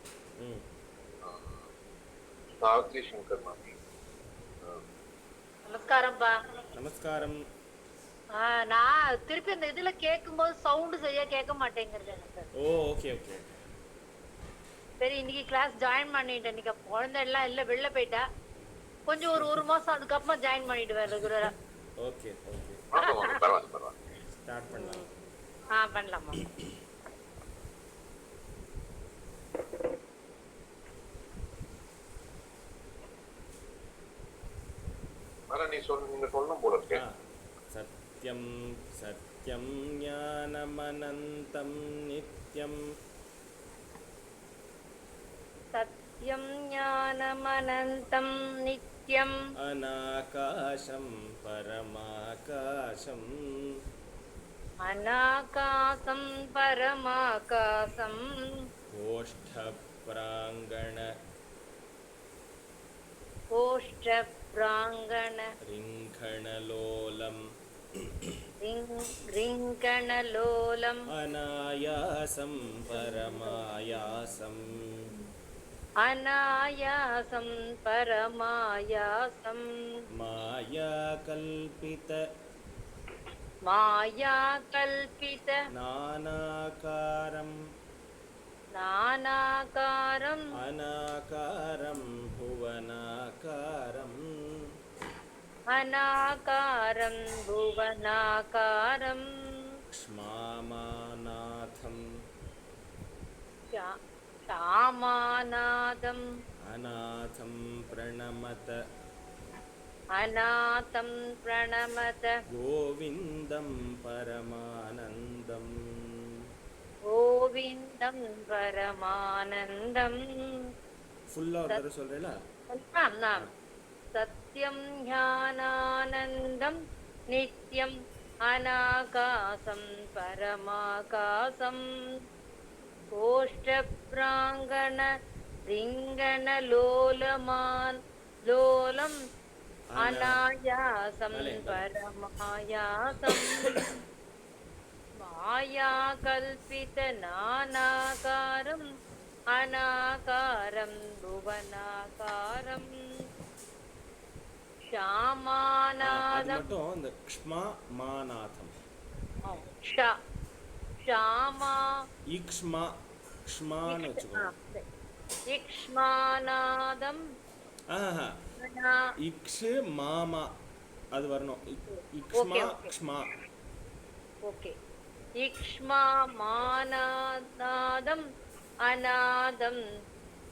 சாவித்ரி சங்கர் மாமி. நமஸ்காரம்பா. நமஸ்காரம். நான் திருப்பி அந்த இதுல கேட்கும்போது சவுண்ட் சரியா கேட்க மாட்டேங்கிறது எனக்கு. ஓ ஓகே ஓகே. சரி, இன்னைக்கு கிளாஸ் ஜாயின் பண்ணிட்டேன். இன்னைக்கு குழந்தை எல்லாம் இல்ல, வெளில போயிட்டா. கொஞ்சம் ஒரு மாசம் அதுக்கப்புறமா ஜாயின் பண்ணிடுவேன் ரெகுலரா. ஓகே ஓகே, பரவாயில்ல ஸ்டார்ட் பண்ணலாம். பண்ணலாமா? நீங்க சொல்லணும் போல இருக்கு. சத்யம் சத்யம் ஞானமனந்தம் நித்யம். சத்யம் ஞானமனந்தம் நித்யம். அநாகாசம் பரமாகாசம். அநாகாசம் பரமாகாசம். கோஷ்ட பிராங்கண ரிங்கணலோலம். ரிங்கணலோலம். அநாயாசம் பரமாயாசம். அநாயாசம் பரமாயாசம். மாயாகல்பித நானாகாரம். நானாகாரம். அநாகாரம் புவனாகாரம். அநாகாரம் புவனாகாரம். க்ஷ்மாமாநாதம். க்ஷாமாநாதம். அநாதம் பிரணமத. அநாதம் பிரணமத. கோவிந்தம் பரமானந்தம். கோவிந்தம் பரமானந்தம். ஃபுல்லா ஒரு தடவை சொல்றேல. सत्यं ज्ञानानन्दं नित्यम् अनाकाशं परमाकाशं कोष्ठप्राङ्गण रिङ्गणलोलमान् लोलम् अनायासं परमायासं मायाकल्पितनानाकारम् अनाकारं भुवनाकारं அது श्यामानादं மட்டும் இந்த க்ஷ்மா மாநாதம் श्यामा ஈக்ஷ்மா க்ஷ்மான்னு வச்சுக்கோங்க. इक्ष्मानादं ஆஹா अना- இக்ஷு மாமா அது வரணும். இக்ஷ்மா ஓகே. க்ஷ்மா. ओके इक्ष्मानादम् अनादं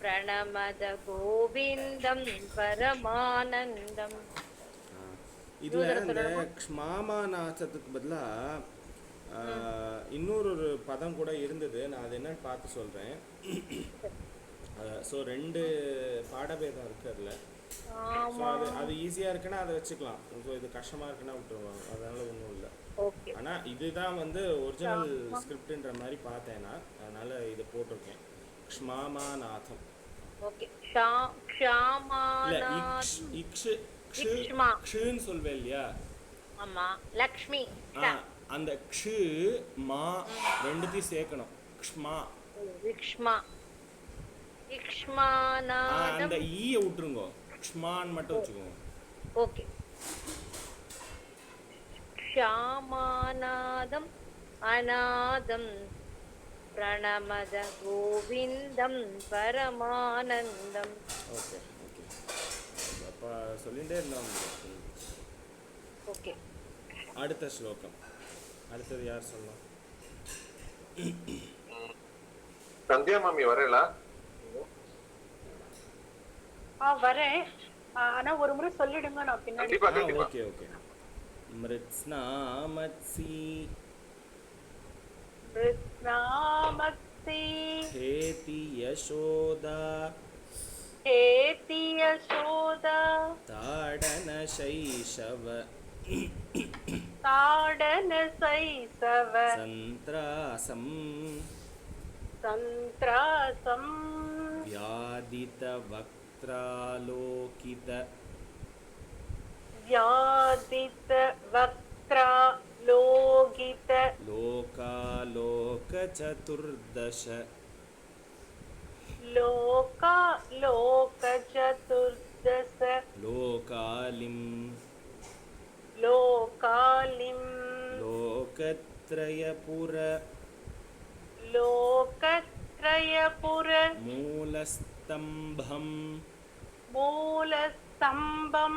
प्रणमद गोविन्दं परमानन्दम् இதுல இந்த க்ஷ்மாமாநாசத்துக்கு பதிலா இன்னொரு பதம் கூட இருந்தது. நான் அது என்னன்னு பார்த்து சொல்றேன். ஸோ 2 பாடபேதம் இருக்கு அதில். ஸோ அது ஈஸியாக இருக்குன்னா அதை வச்சுக்கலாம். ஸோ இது கஷ்டமாக இருக்குன்னா விட்டுருவாங்க. அதனால ஒன்றும் இல்லை. ओके ஆனால் இதுதான் வந்து ஒரிஜினல் ஸ்கிரிப்டுன்ற மாதிரி பார்த்தேன்னா அதனால இதை போட்டிருக்கேன். க்ஷ்மாமாநாதம் ओके இல்லை श्यामानादं இக்ஷு இக்ஷ்மா. க்ஷுன்னு சொல்வேன் இல்லையா? அம்மா லக்ஷ்மி அந்த க்ஷு மா ரெண்டுத்தையும் சேர்க்கணும். க்ஷ்மா. இக்ஷ்மா அந்த இக்ஷ்மானாதம் ஈயை விட்டுருங்கோ. க்ஷ்மான்னு மட்டும் வச்சுக்கோங்க. ओके श्यामानादम् अनादं प्रणमद गोविन्दं परमानन्दम् ஓகே ஓகே. அப்போ சொல்லிகிட்டே இருந்தோம். ओके அடுத்த ஸ்லோகம். அடுத்தது யார் சொல்லலாம்? சந்தியா மாமி வரலா? வரேன். ஆனா ஒரு முறை சொல்லிடுங்க, நான் பின்னாடி. கண்டிப்பா கண்டிப்பா. Okay okay. மிருத்ஸ்நாமத்சி कृष्णामक्ति हेति यशोदा हेति यशोदा ताडनशैशव ताडन शैशव सन्त्रासं संत्रासं व्यादितवक्त्रालोकित व्यादित वक्त्रा लोकित लोकालोकचतुर्दश लोका लोक चतुर्दश लोकालिं लोकालिं लोकत्रयपुर लोकत्रयपुर मूलस्तम्भं मूलस्तम्भं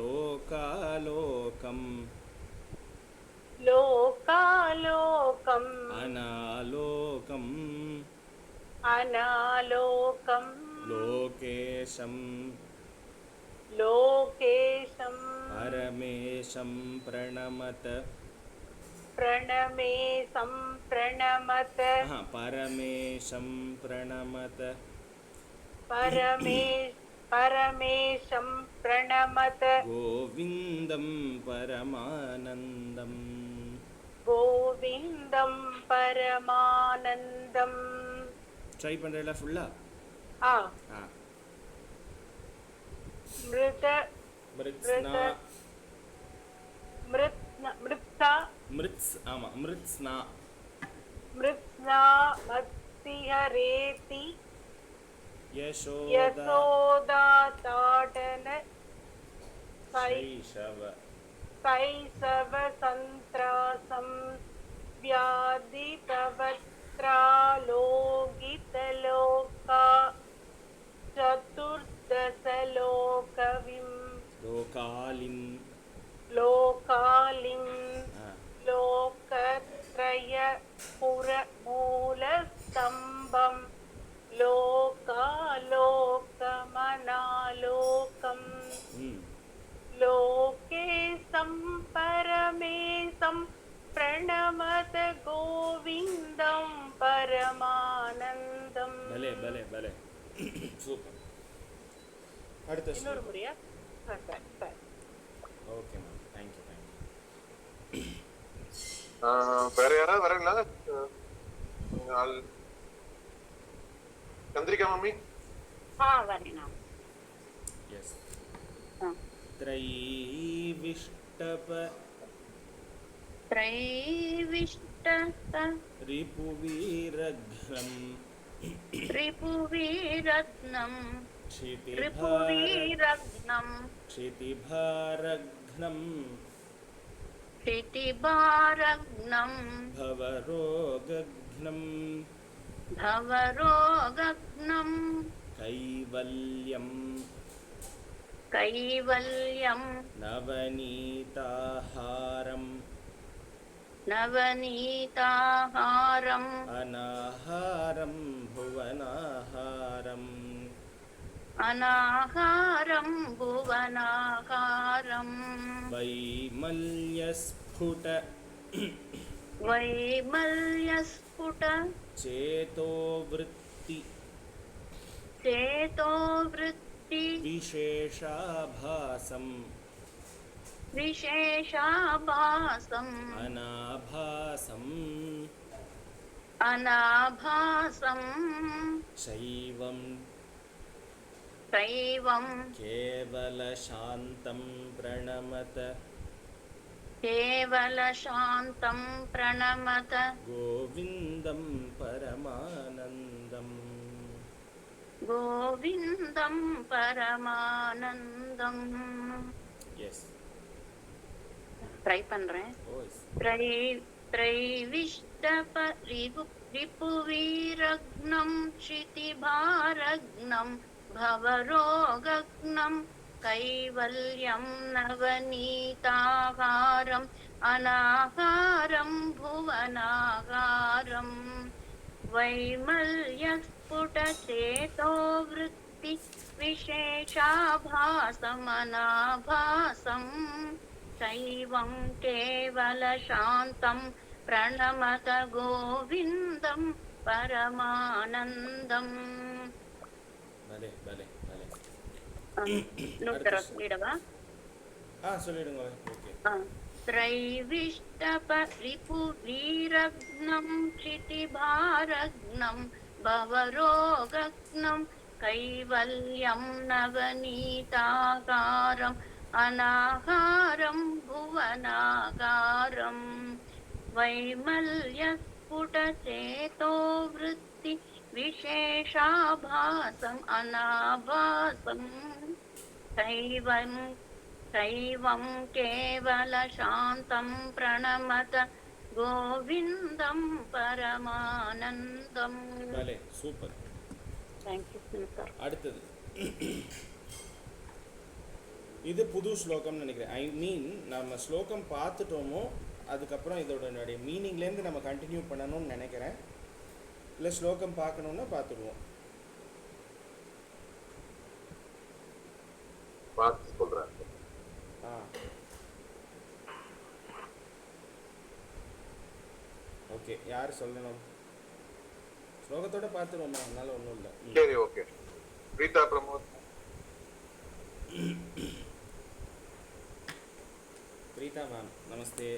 लोकालोकं लोकालोकम् अनालोकं अनालोकं लोकेशं लोकेशं परमेशं प्रणमत प्रणमेशं प्रणमत परमेशं प्रणमत परमेशं प्रणमत गोविन्दं परमानन्दम् गोविन्दं परमानन्दम् ட்ரை பண்ணுறீங்களா ஃபுல்லாக? मृत மிருத்ஸ்னா मृत्सा மிருத்ஸ் ஆமாம் மிருத்ஸ்னா मृत्स्ना मत्सिहरेति யசோதா यशोदा ताडन शैशव शैशव संत्रासं व्याधितवक्त्रालोकितलोका चतुर्दशलोकविं लोकालिं लोकालिं लोकत्रयपुरमूलस्तम्भं लोकालोकमनालोकम् लोकेशं परमेशं प्रणमत गोविन्दं परमानन्दम् பலே பலே பலே சூப்பர். அடுத்த இன்னொரு ஸ்லோகம். முறையா? Okay ma'am, thank you thank you. வேற யாராவது வரீங்களா? சந்திரிகா மம்மி. வரேன். எஸ். ஆ. त्रयीविष्टप रिपुवीरघ्नं क्षितिभारघ्नं भवरोगघ्नं कैवल्यं नवनीताहारम् अनाहारं भुवनाहारं वैमल्यस्फुट चेतोवृत्ति विशेषाभासम् अनाभासं शैवं केवलशान्तं प्रणमत गोविन्दं परमानन्दम्. Yes. ட்ரை பண்றேன். Oh, yes. ரிபுவீரக்னம் क्षितिभारघ्नं भवरोगघ्नं कैवल्यं नवनीताहारम् अनाहारं भुवनाहारं वैमल्यस्फुटचेतोवृत्ति विशेषाभासमनाभासं शैवं केवलशान्तं प्रणमत गोविन्दं परमानन्दम्. भले भले भले. சொல்லிடவா? சொல்லிடுங்க. ஓகே. त्रैविष्टप रिपुवीरघ्नं क्षितिभारघ्नं भवरोगघ्नं कैवल्यं नवनीताहारम् अनाहारं भुवनाहारं वैमल्यस्फुटचेतोवृत्ति विशेषाभासम् अनाभासं शैवं केवलशान्तं प्रणमत गोविन्दं परमानन्दम्. भले, சூப்பர். Thank you sir. அடுத்தது இது புது ஸ்லோகம்னு நினைக்கிறேன். ஐ மீன் நம்ம ஸ்லோகம் பார்த்துட்டோமோ அதுக்கப்புறம் இதோட மீனிங்லேருந்து நம்ம கண்டினியூ பண்ணணும்னு நினைக்கிறேன். இல்லை ஸ்லோகம் பார்க்கணுன்னா பார்த்துடுவோம். பார்த்து சொல்கிறேன். ஓகே, யார் சொல்லணும்? ஸ்லோகத்தோட பார்த்துருவோமா? அதனால ஒன்றும் இல்லை. சரி, ஓகே. பிரீதா பிரமோத். प्रीता मैम नमस्ते.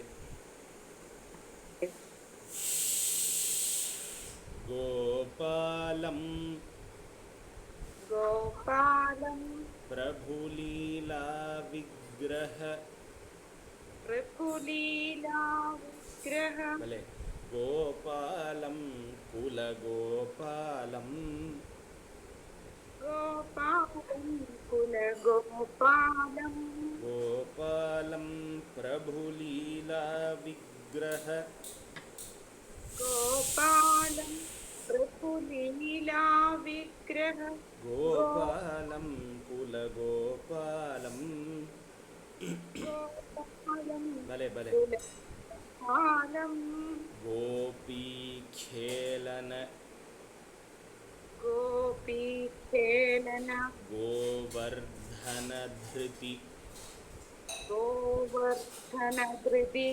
गोपालं प्रभुलीला विग्रह भले गोपालं कुलगोपालं गोपालं प्रभुलीला विग्रह गोपालं कुलगोपालं भले भले गोपीखेलन गोवर्धनधृति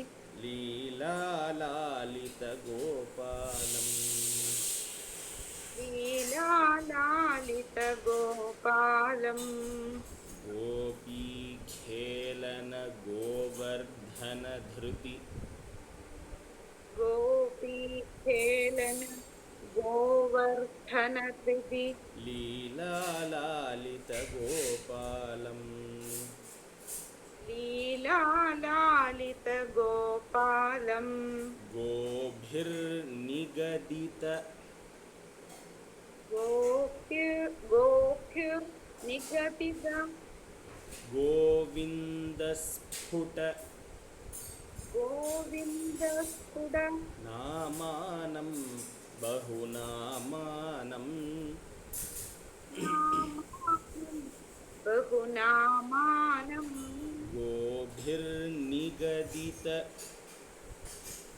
लीलालालित गोपालम् गोपीखेलन गोवर्धनधृति गोपी खेलन गोवर्धन कृति लीलालालितगोपालम् लीलालालित गोपालम् गोभिर्निगदित गोप्युर् निगदित गोविन्दस्फुट गोविन्दस्फुट नामानं बहुनामानं बहुनामानं गोभिर्निगदित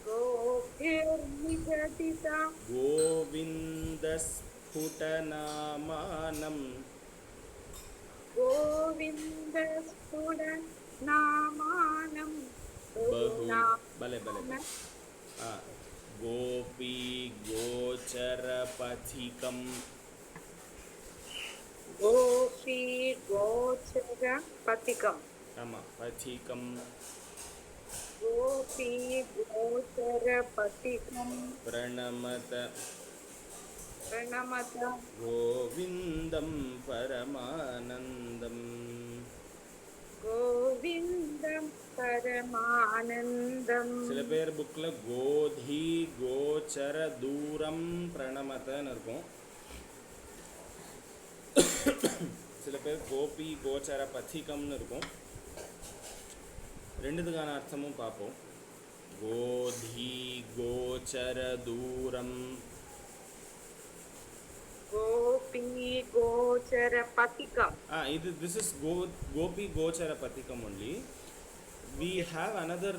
गोभिर्निगदित गोविन्दस्फुटनामानं गोविन्दस्फुट नामानं बहु भले भले गोपी गोचरपथिकं गोपी गोचर पथिकम् आमां पथिकं गोपी गोचर पथिकं प्रणमत प्रणमत गोविन्दं परमानन्दम् गोविन्दं परमानन्दम् சில பேர் புக்கில் கோதி கோச்சர தூரம் பிரணமத்தன்னு இருக்கும். சில பேர் கோபி கோச்சர பथिकம்னு இருக்கும். ரெண்டுத்துக்கான அர்த்தமும் பார்ப்போம். கோதி கோச்சர தூரம் गोपी गोचर पथिकम् இது this is gopi gochara pathikam only. We have another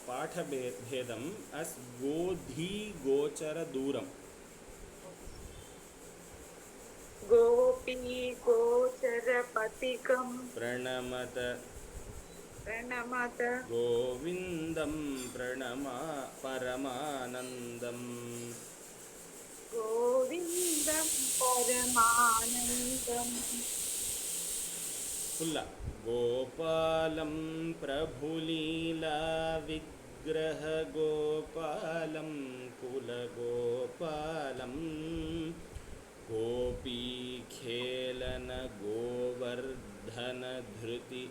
patha bhedam as godhi gochara duram. गोपी गोचर पथिकम् Pranamata प्रणमत govindam pranama paramanandam. गोविन्दं परमानन्दम् Fulla गोपालं प्रभुलीला विग्रह गोपालं कुलगोपालं गोपीखेलन गोवर्धन धृति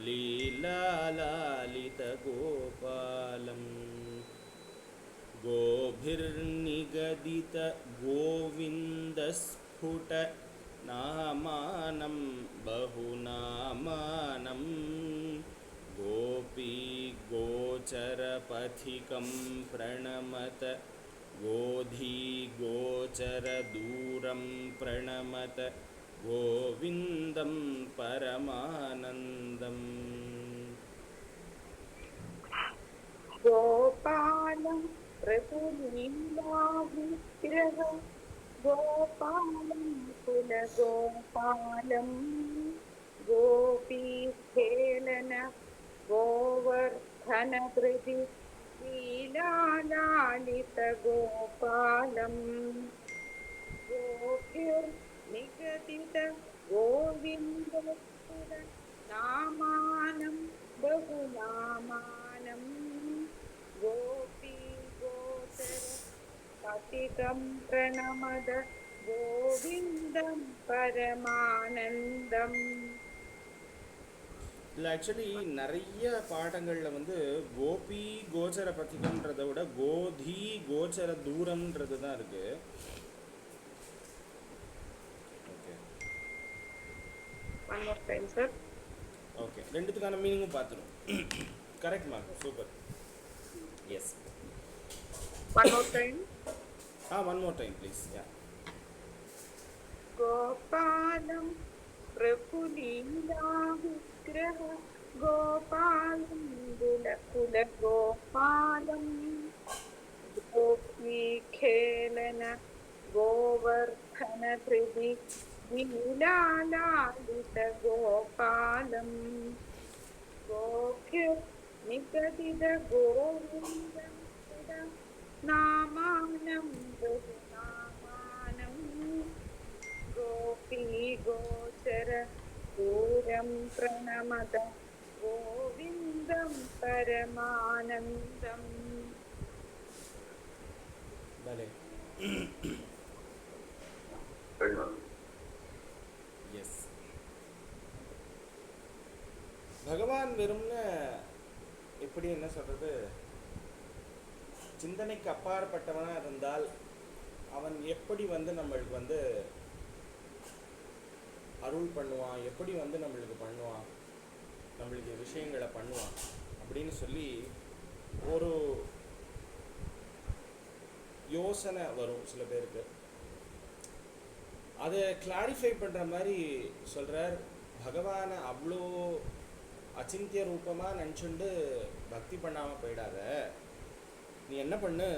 लीलालालितगोपालम् गोभिर्निगदित गोविन्दस्फुट नामानं बहुनामानं गोपी गोचरपथिकं प्रणमत गोधी गोचरदूरं प्रणमत गोविन्दं परमानन्दम् गोपालं प्रभुलीलाविग्रह गोपालं कुलगोपालं गोपीखेलन गोवर्धनधृति लीलालालितगोपालं गोभिर्निगदित गोविन्दस्फुट नामानं बहुनामानं गोपी गोचर पथिकं प्रणमद गोविन्दं परमानन्दम्. இதில் ஆக்சுவலி நிறைய பாடங்களில் வந்து கோபி கோச்சர பத்திகம்ன்றதை விட கோதி கோச்சர தூரம்ன்றது தான் இருக்கு. Okay One more time, sir. Okay ரெண்டுத்துக்கான மீனிங்கும் பார்த்துரும். Correct ma'am, super. Yes. One more time. One more time please. Yeah. गोपालं प्रफुल्लिलाविग्रह गोपालं कुलगोपालं गोपीखेलन गोवर्धनधृति लीलालालितगोपालं गोभिर्निगदित गोविन्दं नामानं बहुनामानं गोपी गोचर दूरं तं प्रणमत गोविन्दं परमानन्दम्. பலே. எஸ், பகவான் வெறும்னு எப்படி என்ன சொல்றது, சிந்தனைக்கு அப்பாற்பட்டவனா இருந்தால் அவன் எப்படி வந்து நம்மளுக்கு வந்து அருள் பண்ணுவான், எப்படி வந்து நம்மளுக்கு பண்ணுவான், நம்மளுக்கு விஷயங்களை பண்ணுவான் அப்படின்னு சொல்லி ஒரு யோசனை வரும் சில பேருக்கு. அதை கிளாரிஃபை பண்ணுற மாதிரி சொல்கிறார், பகவானை அவ்வளோ அச்சிந்திய ரூபமாக நினச்சுண்டு பக்தி பண்ணாமல் போயிடாத. நீ என்ன பண்ணு,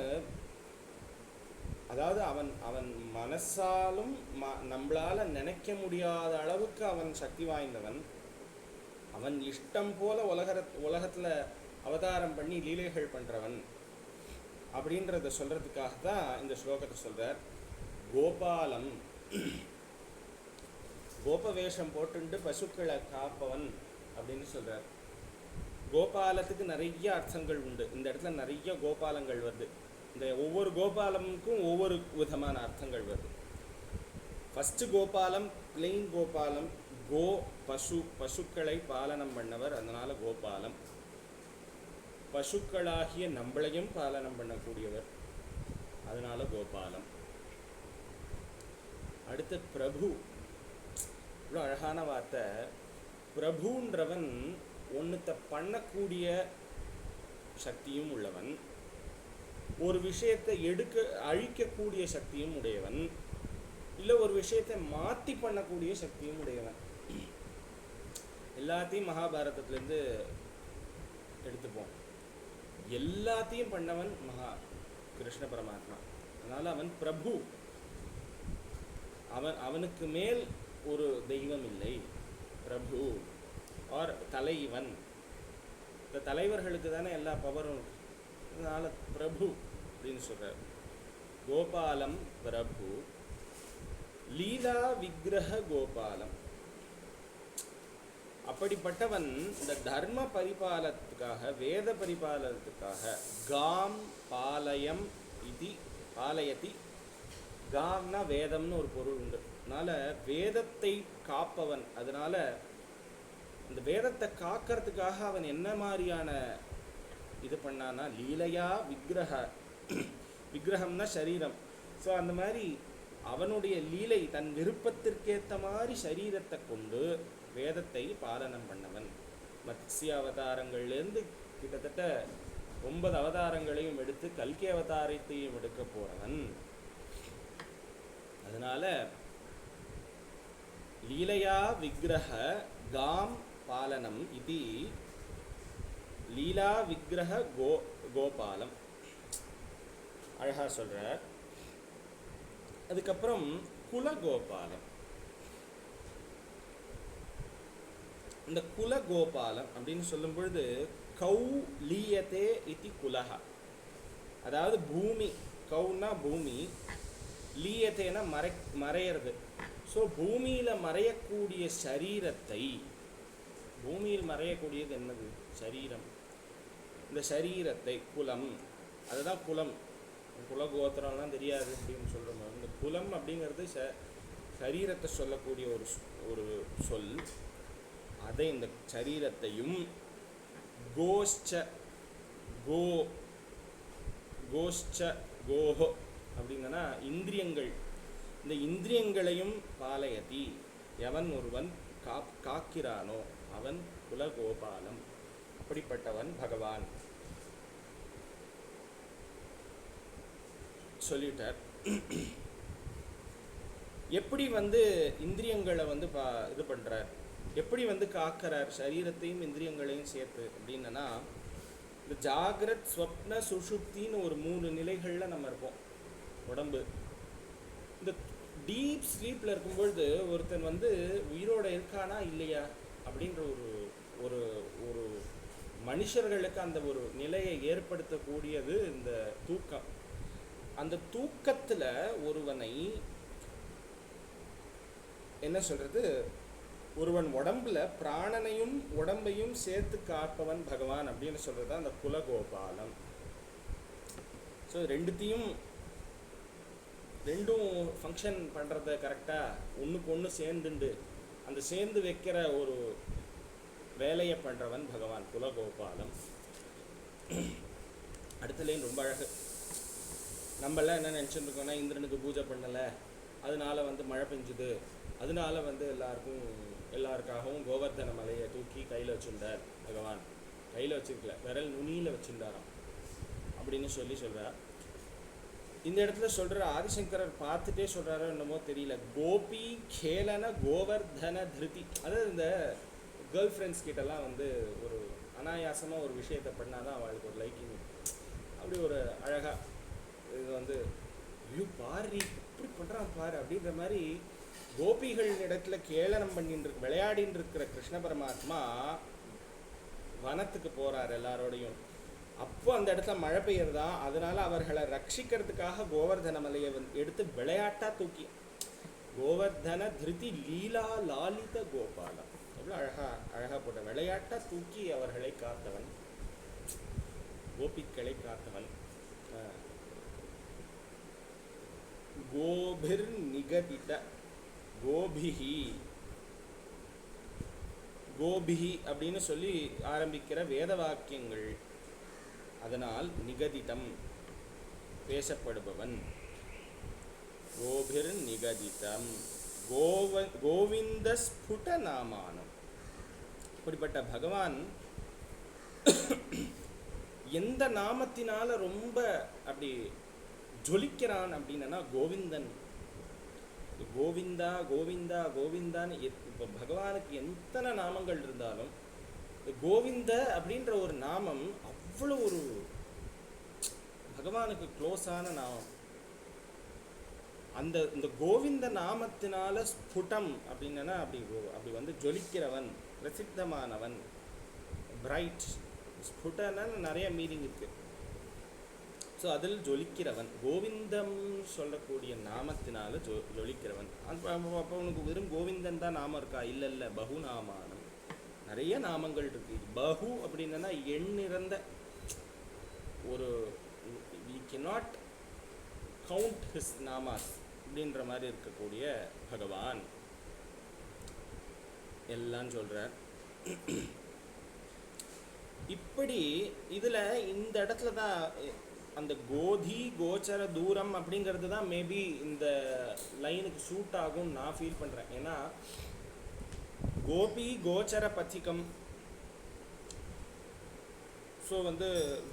அதாவது அவன் அவன் மனசாலும் நம்மளால் நினைக்க முடியாத அளவுக்கு அவன் சக்தி வாய்ந்தவன். அவன் இஷ்டம் போல உலகத்தில் அவதாரம் பண்ணி லீலைகள் பண்ணுறவன் அப்படின்றத சொல்கிறதுக்காக தான் இந்த ஸ்லோகத்தை சொல்கிறார். கோபாலம், கோப வேஷம் போட்டுண்டு பசுக்களை காப்பவன் அப்படின்னு சொல்கிறார். கோபாலத்துக்கு நிறைய அர்த்தங்கள் உண்டு. இந்த இடத்துல நிறைய கோபாலங்கள் வருது. இந்த ஒவ்வொரு கோபாலமுக்கும் ஒவ்வொரு விதமான அர்த்தங்கள் வருது. ஃபஸ்ட்டு கோபாலம் பிளெயின் கோபாலம், கோ பசுக்களை பாலனம் பண்ணவர், அதனால கோபாலம். பசுக்களாகிய நம்மளையும் பாலனம் பண்ணக்கூடியவர், அதனால கோபாலம். அடுத்து பிரபு, இவ்வளோ அழகான வார்த்தை. பிரபுன்றவன் ஒன்றுத்தை பண்ணக்கூடிய சக்தியும் உள்ளவன், ஒரு விஷயத்தை அழிக்கக்கூடிய சக்தியும் உடையவன், இல்லை ஒரு விஷயத்தை மாற்றி பண்ணக்கூடிய சக்தியும் உடையவன். எல்லாத்தையும் மகாபாரதத்திலேருந்து எடுத்துப்போம். எல்லாத்தையும் பண்ணவன் கிருஷ்ண பரமாத்மா. அதனால் அவன் பிரபு. அவனுக்கு மேல் ஒரு தெய்வம் இல்லை. பிரபு ஆர் தலைவன். இந்த தலைவர்களுக்கு தானே எல்லா பவரும். அதனால் பிரபு அப்படின்னு சொல்கிறார். கோபாலம் பிரபு, லீலா விக்கிரக கோபாலம். அப்படிப்பட்டவன் இந்த தர்ம பரிபாலத்துக்காக, வேத பரிபாலனத்துக்காக காம் பாலயம் இது பாலயதி. காம்னா வேதம்னு ஒரு பொருள் உண்டு. அதனால வேதத்தை காப்பவன். அதனால இந்த வேதத்தை காக்கிறதுக்காக அவன் என்ன மாதிரியான இது பண்ணானா, லீலையா விக்கிரக, விக்கிரகம்னா சரீரம். ஸோ அந்த மாதிரி அவனுடைய லீலை, தன் விருப்பத்திற்கேற்ற மாதிரி சரீரத்தை கொண்டு வேதத்தை பாலனம் பண்ணவன். மத்ஸ்ய அவதாரங்கள்லேருந்து கிட்டத்தட்ட 9 அவதாரங்களையும் எடுத்து கல்கி அவதாரத்தையும் எடுக்க போறவன். அதனால லீலையா விக்கிரக காம் பாலனம் இது லீலா விக்கிரக கோபாலம். அழகா சொல்றார். அதுக்கப்புறம் குலகோபாலம். இந்த குலகோபாலம் அப்படின்னு சொல்லும் பொழுது கௌ லீயத்தே இதி குலஹா. அதாவது பூமி, கௌனா பூமி, லீயத்தேனா மறையிறது. ஸோ பூமியில் மறையக்கூடிய சரீரத்தை, பூமியில் மறையக்கூடியது என்னது? சரீரம். இந்த சரீரத்தை குலம், அதுதான் குலம். குலகோத்திரம்லாம் தெரியாது அப்படின்னு சொல்கிறோம். இந்த குலம் அப்படிங்கிறது சரீரத்தை சொல்லக்கூடிய ஒரு சொல். அதை இந்த சரீரத்தையும் கோஷ்ச கோஹோ அப்படின்னா இந்திரியங்கள், இந்த இந்திரியங்களையும் பாலயதி, எவன் ஒருவன் காக்கிறானோ அவன் குலகோபாலம். அப்படிப்பட்டவன் பகவான் சொல்லிட்டார். எப்படி இந்திரியங்களை இது பண்றார், எப்படி காக்கிறார் சரீரத்தையும் இந்திரியங்களையும் சேர்த்து அப்படின்னா, இந்த ஜாகிரத் ஸ்வப்ன சுஷுப்தின்னு ஒரு 3 நிலைகளில் நம்ம இருப்போம். உடம்பு இந்த டீப் ஸ்லீப்பில் இருக்கும்பொழுது ஒருத்தன் உயிரோட இருக்கானா இல்லையா அப்படின்ற ஒரு ஒரு மனுஷர்களுக்கு அந்த ஒரு நிலையை ஏற்படுத்தக்கூடியது இந்த தூக்கம். அந்த தூக்கத்தில் ஒருவனை என்ன சொல்கிறது, ஒருவன் உடம்புல பிராணனையும் உடம்பையும் சேர்த்து காப்பவன் பகவான் அப்படின்னு சொல்கிறது தான் அந்த குலகோபாலம். ஸோ ரெண்டும் ஃபங்க்ஷன் பண்ணுறத கரெக்டாக ஒன்றுக்கு ஒன்று சேர்ந்துண்டு அந்த சேர்ந்து வைக்கிற ஒரு வேலையை பண்ணுறவன் பகவான் குலகோபாலம். அடுத்த லைன் ரொம்ப அழகு. நம்மளாம் என்ன நினச்சிட்டு இருக்கோம்னா, இந்திரனுக்கு பூஜை பண்ணலை, அதனால மழை பெஞ்சுது, அதனால எல்லாருக்காகவும் கோவர்தன மலையை தூக்கி கையில் வச்சுட்டார் பகவான். கையில் வச்சுருக்கல, விரல் நுனியில் வச்சுட்டாராம் அப்படின்னு சொல்கிறார். இந்த இடத்துல சொல்கிற ஆதிசங்கரர் பார்த்துட்டே சொல்கிறாரோ என்னமோ தெரியல, கோபி கேலன கோவர்தன திருதி. அதாவது இந்த கேர்ள் ஃப்ரெண்ட்ஸ் கிட்டலாம் ஒரு அனாயாசமாக ஒரு விஷயத்தை பண்ணாதான் அவளுக்கு ஒரு லைக்கிங். அப்படி ஒரு அழகாக இது ஐயோ பாரு இப்படி பண்ணுறான் பாரு அப்படின்ற மாதிரி கோபிகள் இடத்துல கேளனம் பண்ணிட்டு விளையாடின்னு இருக்கிற கிருஷ்ண பரமாத்மா வனத்துக்கு போகிறார் எல்லாரோடையும். அப்போ அந்த இடத்துல மழை பெய்யறதா, அதனால அவர்களை ரட்சிக்கிறதுக்காக கோவர்தன மலையை எடுத்து விளையாட்டா தூக்கி, கோவர்தன திருதி லீலா லாலித கோபாலம், எவ்வளோ அழகா போட்ட, விளையாட்டா தூக்கி அவர்களை காத்தவன், கோபிக்களை காத்தவன். கோபிர் நிகதித கோபிஹி, கோபிஹி அப்படின்னு சொல்லி ஆரம்பிக்கிற வேத வாக்கியங்கள், அதனால் நிகதிதம் பேசப்படுபவன். கோபிர் நிகதிதம் கோவிந்த ஸ்புட நாமானம். இப்படிப்பட்ட பகவான் எந்த நாமத்தினால ரொம்ப அப்படி ஜொலிக்கிறான் அப்படின்னா கோவிந்தன். கோவிந்தா கோவிந்தா கோவிந்தான்னு இப்போ பகவானுக்கு எத்தனை நாமங்கள் இருந்தாலும் கோவிந்த அப்படின்ற ஒரு நாமம் அவ்வளோ ஒரு பகவானுக்கு க்ளோஸான நாமம். இந்த கோவிந்த நாமத்தினால ஸ்புடம் அப்படின்னா அப்படி ஜொலிக்கிறவன், பிரசித்தமானவன், பிரைட். ஸ்புடன்னு நிறைய மீனிங் இருக்கு. ஸோ அதில் ஜொலிக்கிறவன், கோவிந்தம் சொல்லக்கூடிய நாமத்தினால ஜொலிக்கிறவன். அப்போ உனக்கு வெறும் கோவிந்தன் தான் நாமம் இருக்கா? இல்லை, பகு நாமானம், நிறைய நாமங்கள் இருக்கு. பகு அப்படின்னா எண்ணிறந்த ஒரு, we cannot count his namas அப்படின்ற மாதிரி இருக்கக்கூடிய பகவான் எல்லாம் சொல்றார். இப்படி இதுல இந்த இடத்துல தான் அந்த கோதி கோச்சர தூரம் அப்படிங்கிறது தான் மேபி இந்த லைனுக்கு சூட் ஆகும் நான் ஃபீல் பண்றேன். ஏன்னா கோபி கோச்சர பத்திகம், ஸோ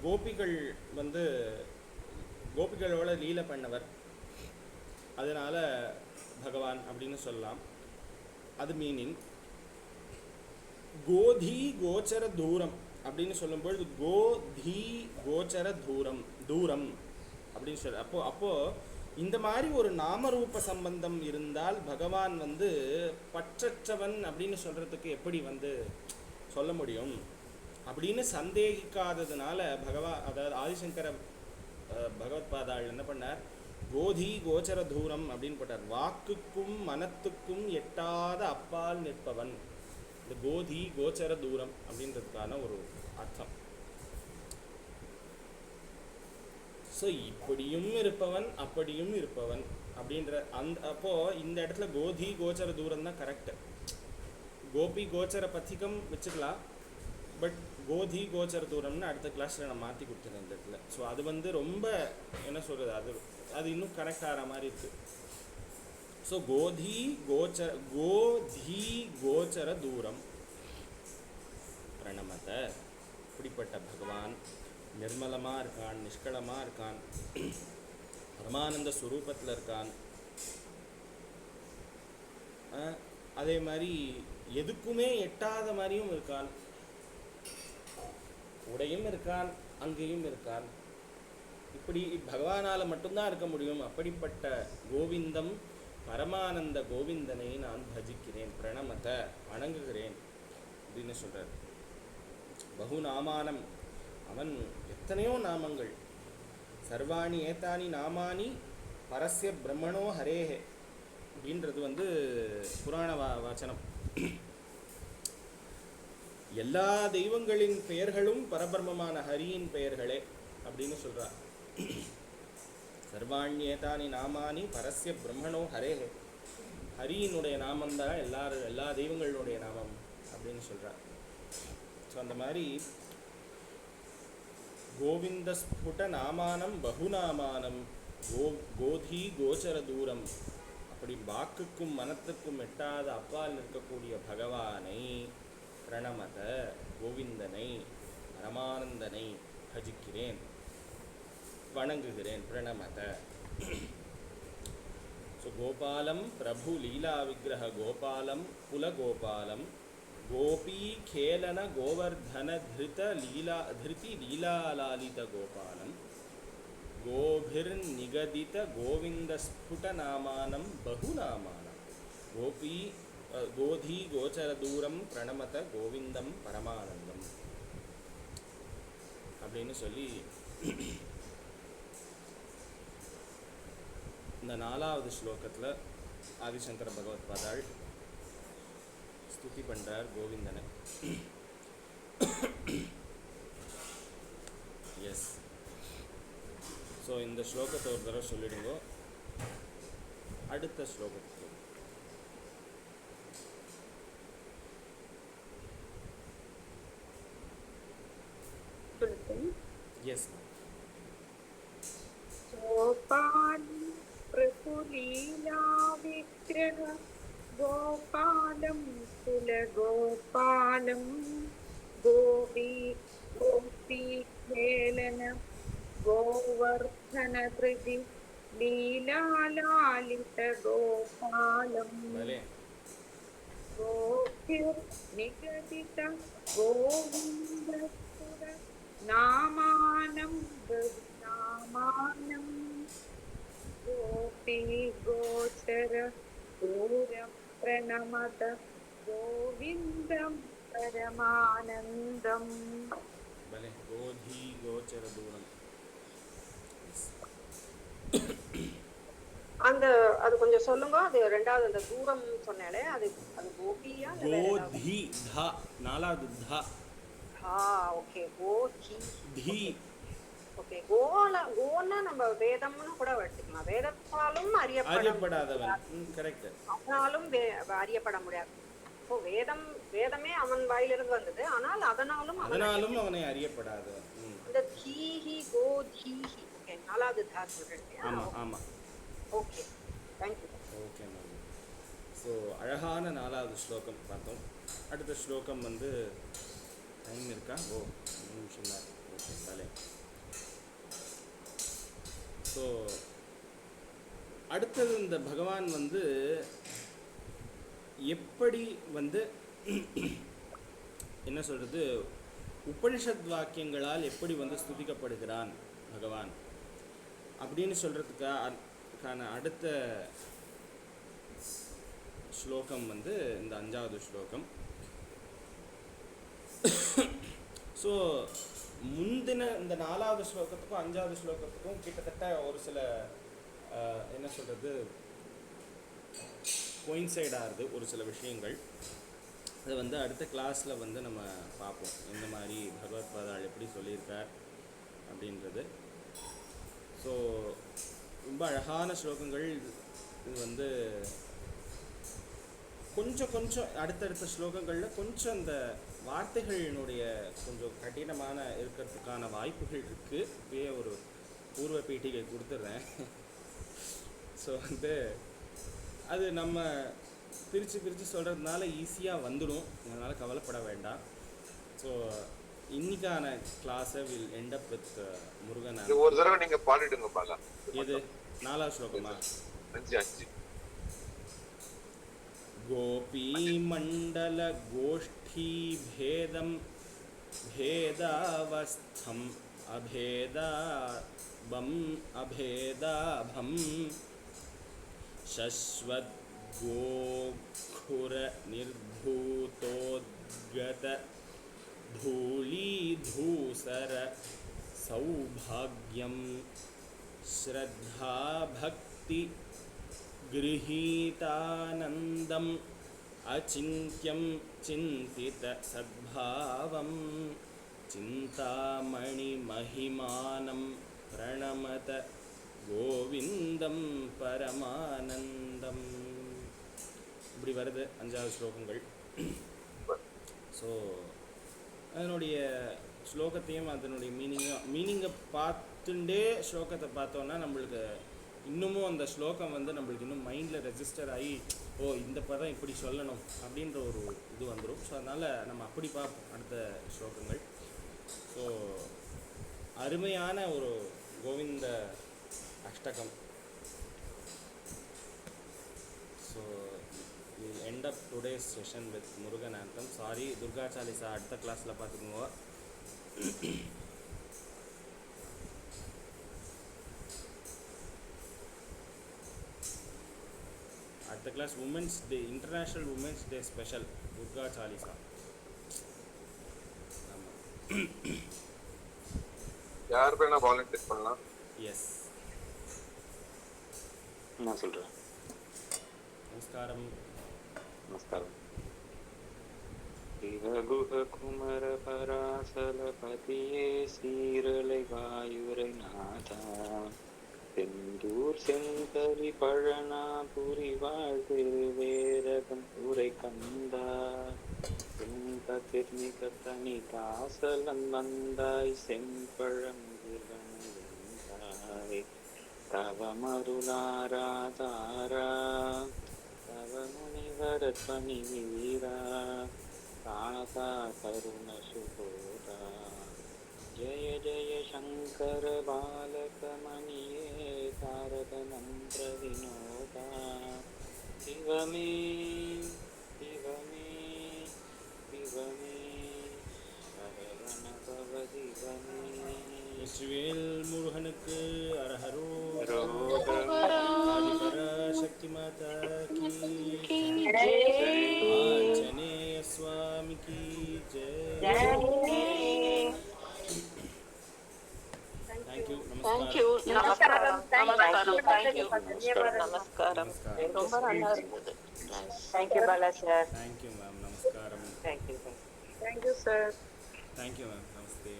கோபிகள் கோபிகளோட லீலை பண்ணவர், அதனால பகவான் அப்படின்னு சொல்லலாம். அது மீனிங். கோதி கோச்சர தூரம் அப்படின்னு சொல்லும்பொழுது கோதி கோச்சர தூரம் அப்படின்னு சொல்ல, அப்போ இந்த மாதிரி ஒரு நாமரூப சம்பந்தம் இருந்தால் பகவான் பற்றற்றவன் அப்படின்னு சொல்றதுக்கு எப்படி சொல்ல முடியும் அப்படின்னு சந்தேகிக்காததுனால அதாவது ஆதிசங்கர பகவத்பாதாள் என்ன பண்ணார், கோதி கோச்சர தூரம் அப்படின்னு போட்டார். வாக்குக்கும் மனத்துக்கும் எட்டாத அப்பால் நிற்பவன், இந்த கோதி கோச்சர தூரம் அப்படின்றதுக்கான ஒரு அர்த்தம். ஸோ இப்படியும் இருப்பவன் அப்படியும் இருப்பவன் அப்படின்ற அப்போ இந்த இடத்துல கோதி கோச்சர தூரம் தான் கரெக்ட். கோபி கோச்சர பத்திகம் வச்சுக்கலாம், பட் கோதி கோச்சர தூரம்னு அடுத்த கிளாஸில் நான் மாற்றி கொடுத்துருக்கேன் இந்த இடத்துல. ஸோ அது ரொம்ப என்ன சொல்கிறது, அது இன்னும் கரெக்ட் ஆகிற மாதிரி இருக்குது. ஸோ கோதி கோச்சர தூரம் பிரணமத. இப்படிப்பட்ட பகவான் நிர்மலமாக இருக்கான், நிஷ்களமாக இருக்கான், பரமானந்த ஸ்வரூபத்தில் இருக்கான். அதே மாதிரி எதுக்குமே எட்டாத மாதிரியும் இருக்கான், உடையும் இருக்கான், அங்கேயும் இருக்கான். இப்படி பகவானால் மட்டும்தான் இருக்க முடியும். அப்படிப்பட்ட கோவிந்தம், பரமானந்த கோவிந்தனை நான் பஜிக்கிறேன், பிரணமத வணங்குகிறேன் அப்படின்னு சொல்கிறார். பகு நாமானம், அவன் எத்தனையோ நாமங்கள். சர்வாணி ஏதானி நாமானி பரஸ்ய பிரம்மணோ ஹரேஹே அப்படின்றது புராண வாச்சனம். எல்லா தெய்வங்களின் பெயர்களும் பரபிரம்மமான ஹரியின் பெயர்களே அப்படின்னு சொல்றார். சர்வாண்யேதானி நாமானி பரஸ்ய பிரம்மணோ ஹரேஹே. ஹரியினுடைய நாமந்தான் எல்லா தெய்வங்களுடைய நாமம் அப்படின்னு சொல்றார். ஸோ அந்த மாதிரி கோவிந்தஸ்புட நாமானம் பகுநாமானம் கோதி கோச்சர தூரம், அப்படி வாக்குக்கும் மனத்துக்கும் எட்டாத அப்பால் இருக்கக்கூடிய பகவானை பிரணமத, கோவிந்தனை பரமானந்தனை பஜிக்கிறேன், வணங்குகிறேன். பிரணமத. ஸோ கோபாலம் பிரபு லீலா விக்கிரக கோபாலம் குலகோபாலம் கோபி கேலன கோவர்தன திருதி லீலாலாலித கோபாலம் கோபிர் நிகதித கோவிந்த ஸ்புட நாமானம் பகுநாமானம் கோதி கோச்சர தூரம் பிரணமத கோவிந்தம் பரமானந்தம் அப்படின்னு சொல்லி இந்த 4வது ஸ்லோகத்தில் ஆதிசங்கர பகவத் பாதாள் ஸ்துதி பண்றார் கோவிந்தனை. எஸ். ஸோ இந்த ஸ்லோகத்தை ஒரு தடவை சொல்லிடுங்க. அடுத்த ஸ்லோகத்துக்கு எஸ். प्रफुल्लीला विग्रह गोपालं कुलगोपालं गोपीखेलन गोवर्धन धृति लीलालालित गोपालं गोभिर्निगदित गोविन्दस्फुर नामानं नामानं गोपी गोचर दूरं प्रणमत गोविन्दं परमानन्दम्. गोधी गोचर दूरं. அந்த அது கொஞ்சம் சொல்லுங்க. அது ரெண்டாவது அந்த தூரம் சொன்னாலே அது கோபியா கோதி தா 4வது தா. ஓகே. கோதி தி. ஓகே. கோன்னா நம்ம வேதம்னு கூட எடுத்துக்கலாம். வேதத்தாலும் அறியப்படாதவன். கரெக்ட். அதனாலும் அறியப்பட முடியாது. இப்போ வேதமே அவன் வாயிலிருந்து வந்தது, ஆனால் அதனாலும் அவனை அறியப்படாதவன். அந்த தீஹி கோதீஹி. ஓகே. 4வது தா சொல்றேன். ஆமா ஆமா. Okay. Thank you. Okay ma'am. So அழகான 4வது ஸ்லோகம் பார்த்தோம். அடுத்த ஸ்லோகம் வந்து டைம் இருக்கா? 1 நிமிஷம் தான். ஓகே பலே. ஸோ அடுத்தது இந்த பகவான் வந்து எப்படி வந்து என்ன சொல்கிறது, உபனிஷத் வாக்கியங்களால் எப்படி வந்து ஸ்துதிக்கப்படுகிறான் பகவான் அப்படின்னு சொல்கிறதுக்கான அடுத்த ஸ்லோகம் வந்து இந்த 5வது ஸ்லோகம். ஸோ முந்தின இந்த 4வது ஸ்லோகத்துக்கும் 5வது ஸ்லோகத்துக்கும் கிட்டத்தட்ட ஒரு சில என்ன சொல்கிறது கோயின்சைட் ஆகுது ஒரு சில விஷயங்கள். அதை வந்து அடுத்த கிளாஸில் வந்து நம்ம பார்ப்போம், எந்த மாதிரி பகவத் பாதாள் எப்படி சொல்லியிருக்கார் அப்படின்றது. ஸோ ரொம்ப அழகான ஸ்லோகங்கள். இது வந்து கொஞ்சம் அடுத்தடுத்த ஸ்லோகங்களில் கொஞ்சம் அந்த வார்த்தைகளினுடைய கொஞ்சம் கடினமான இருக்கிறதுக்கான வாய்ப்புகள் இருக்குது. இப்பயே ஒரு பூர்வ பீட்டிகை கொடுத்துட்றேன். ஸோ வந்து அது நம்ம பிரித்து சொல்கிறதுனால ஈஸியாக வந்துடும், அதனால் கவலைப்பட வேண்டாம். ஸோ இன்னைக்கான கிளாஸை will end up with Murugan. ஒரு தடவை நீங்கள் பாடிடுங்க பாலா. இது 4வது ஸ்லோகமா? 5 गोपी मंडल गोष्ठी भेदम भेदावस्थम अभेदाभम शश्वत गोखुर निर्भूतोद्गत धूलीधूसर सौभाग्यम श्रद्धा भक्ति गृहीतानंदम अचिन्त्यं चिन्तितसद्भावं चिन्तामणिमहिमानं प्रणमत கோவிந்தம் பரமானந்தம். இப்படி வருது 5வது ஸ்லோகங்கள். ஸோ அதனுடைய ஸ்லோகத்தையும் அதனுடைய மீனிங்கை பார்த்துட்டே ஸ்லோகத்தை பார்த்தோன்னா நம்மளுக்கு இன்னமும் அந்த ஸ்லோகம் வந்து நம்மளுக்கு இன்னும் மைண்டில் ரெஜிஸ்டர் ஆகி ஓ இந்த பதம் இப்படி சொல்லணும் அப்படின்ற ஒரு இது வந்துடும். ஸோ அதனால் நம்ம அப்படி பார்ப்போம் அடுத்த ஸ்லோகங்கள். ஸோ அருமையான ஒரு Govinda Ashtakam. So we'll end up today's session with Murugan anthem. Sorry, Durga Chalisa அடுத்த கிளாஸில் பார்த்துக்குங்க. அடுத்த class women's day, international women's day special Durga Chalisa. ஆமாம், யார் வேணா வாலண்டியர் பண்ணலாம். எஸ், நான் சொல்கிறேன். நமஸ்காரம். நமஸ்காரம். சிவகுஹ குமர பராசலபதியே சீரலை வாயுரை நாதா செந்தூர் செந்தரி பழனா புரிவாழ் திருவேரகம் உரை கந்தா செம்பதிர்மிக தனி தாசலன் வந்தாய் செம்பழமுதிர்வந்தாய் தவமருளாராதாரா தவ முனிவரத்வனி வீரா தாதா கருண சுபோதா ஜய ஜய சங்கர பாலகமணியே தாரக மந்திர வினோதா சிவமே சிவமே சிவமே சரவண பவ சிவமே. வெற்றிவேல் முருகனுக்கு அரஹரோ அரோகரா. ஆதிபராசக்தி மாதா கி ஆஞ்சநேய சுவாமி கி ஜெய். தேங்க்யூ. தேங்க்யூ. நமஸ்காரம். நமஸ்காரம். தேங்க்யூ. நமஸ்காரம். ரொம்ப நல்லா இருந்தது. Thank you Bala sir. Thank you ma'am. நமஸ்காரம். Thank you thank you sir. Thank you ma'am. நமஸ்தே.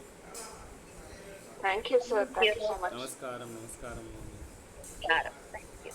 Thank you sir. Thank you so much. நமஸ்காரம். நமஸ்காரம். Thank you.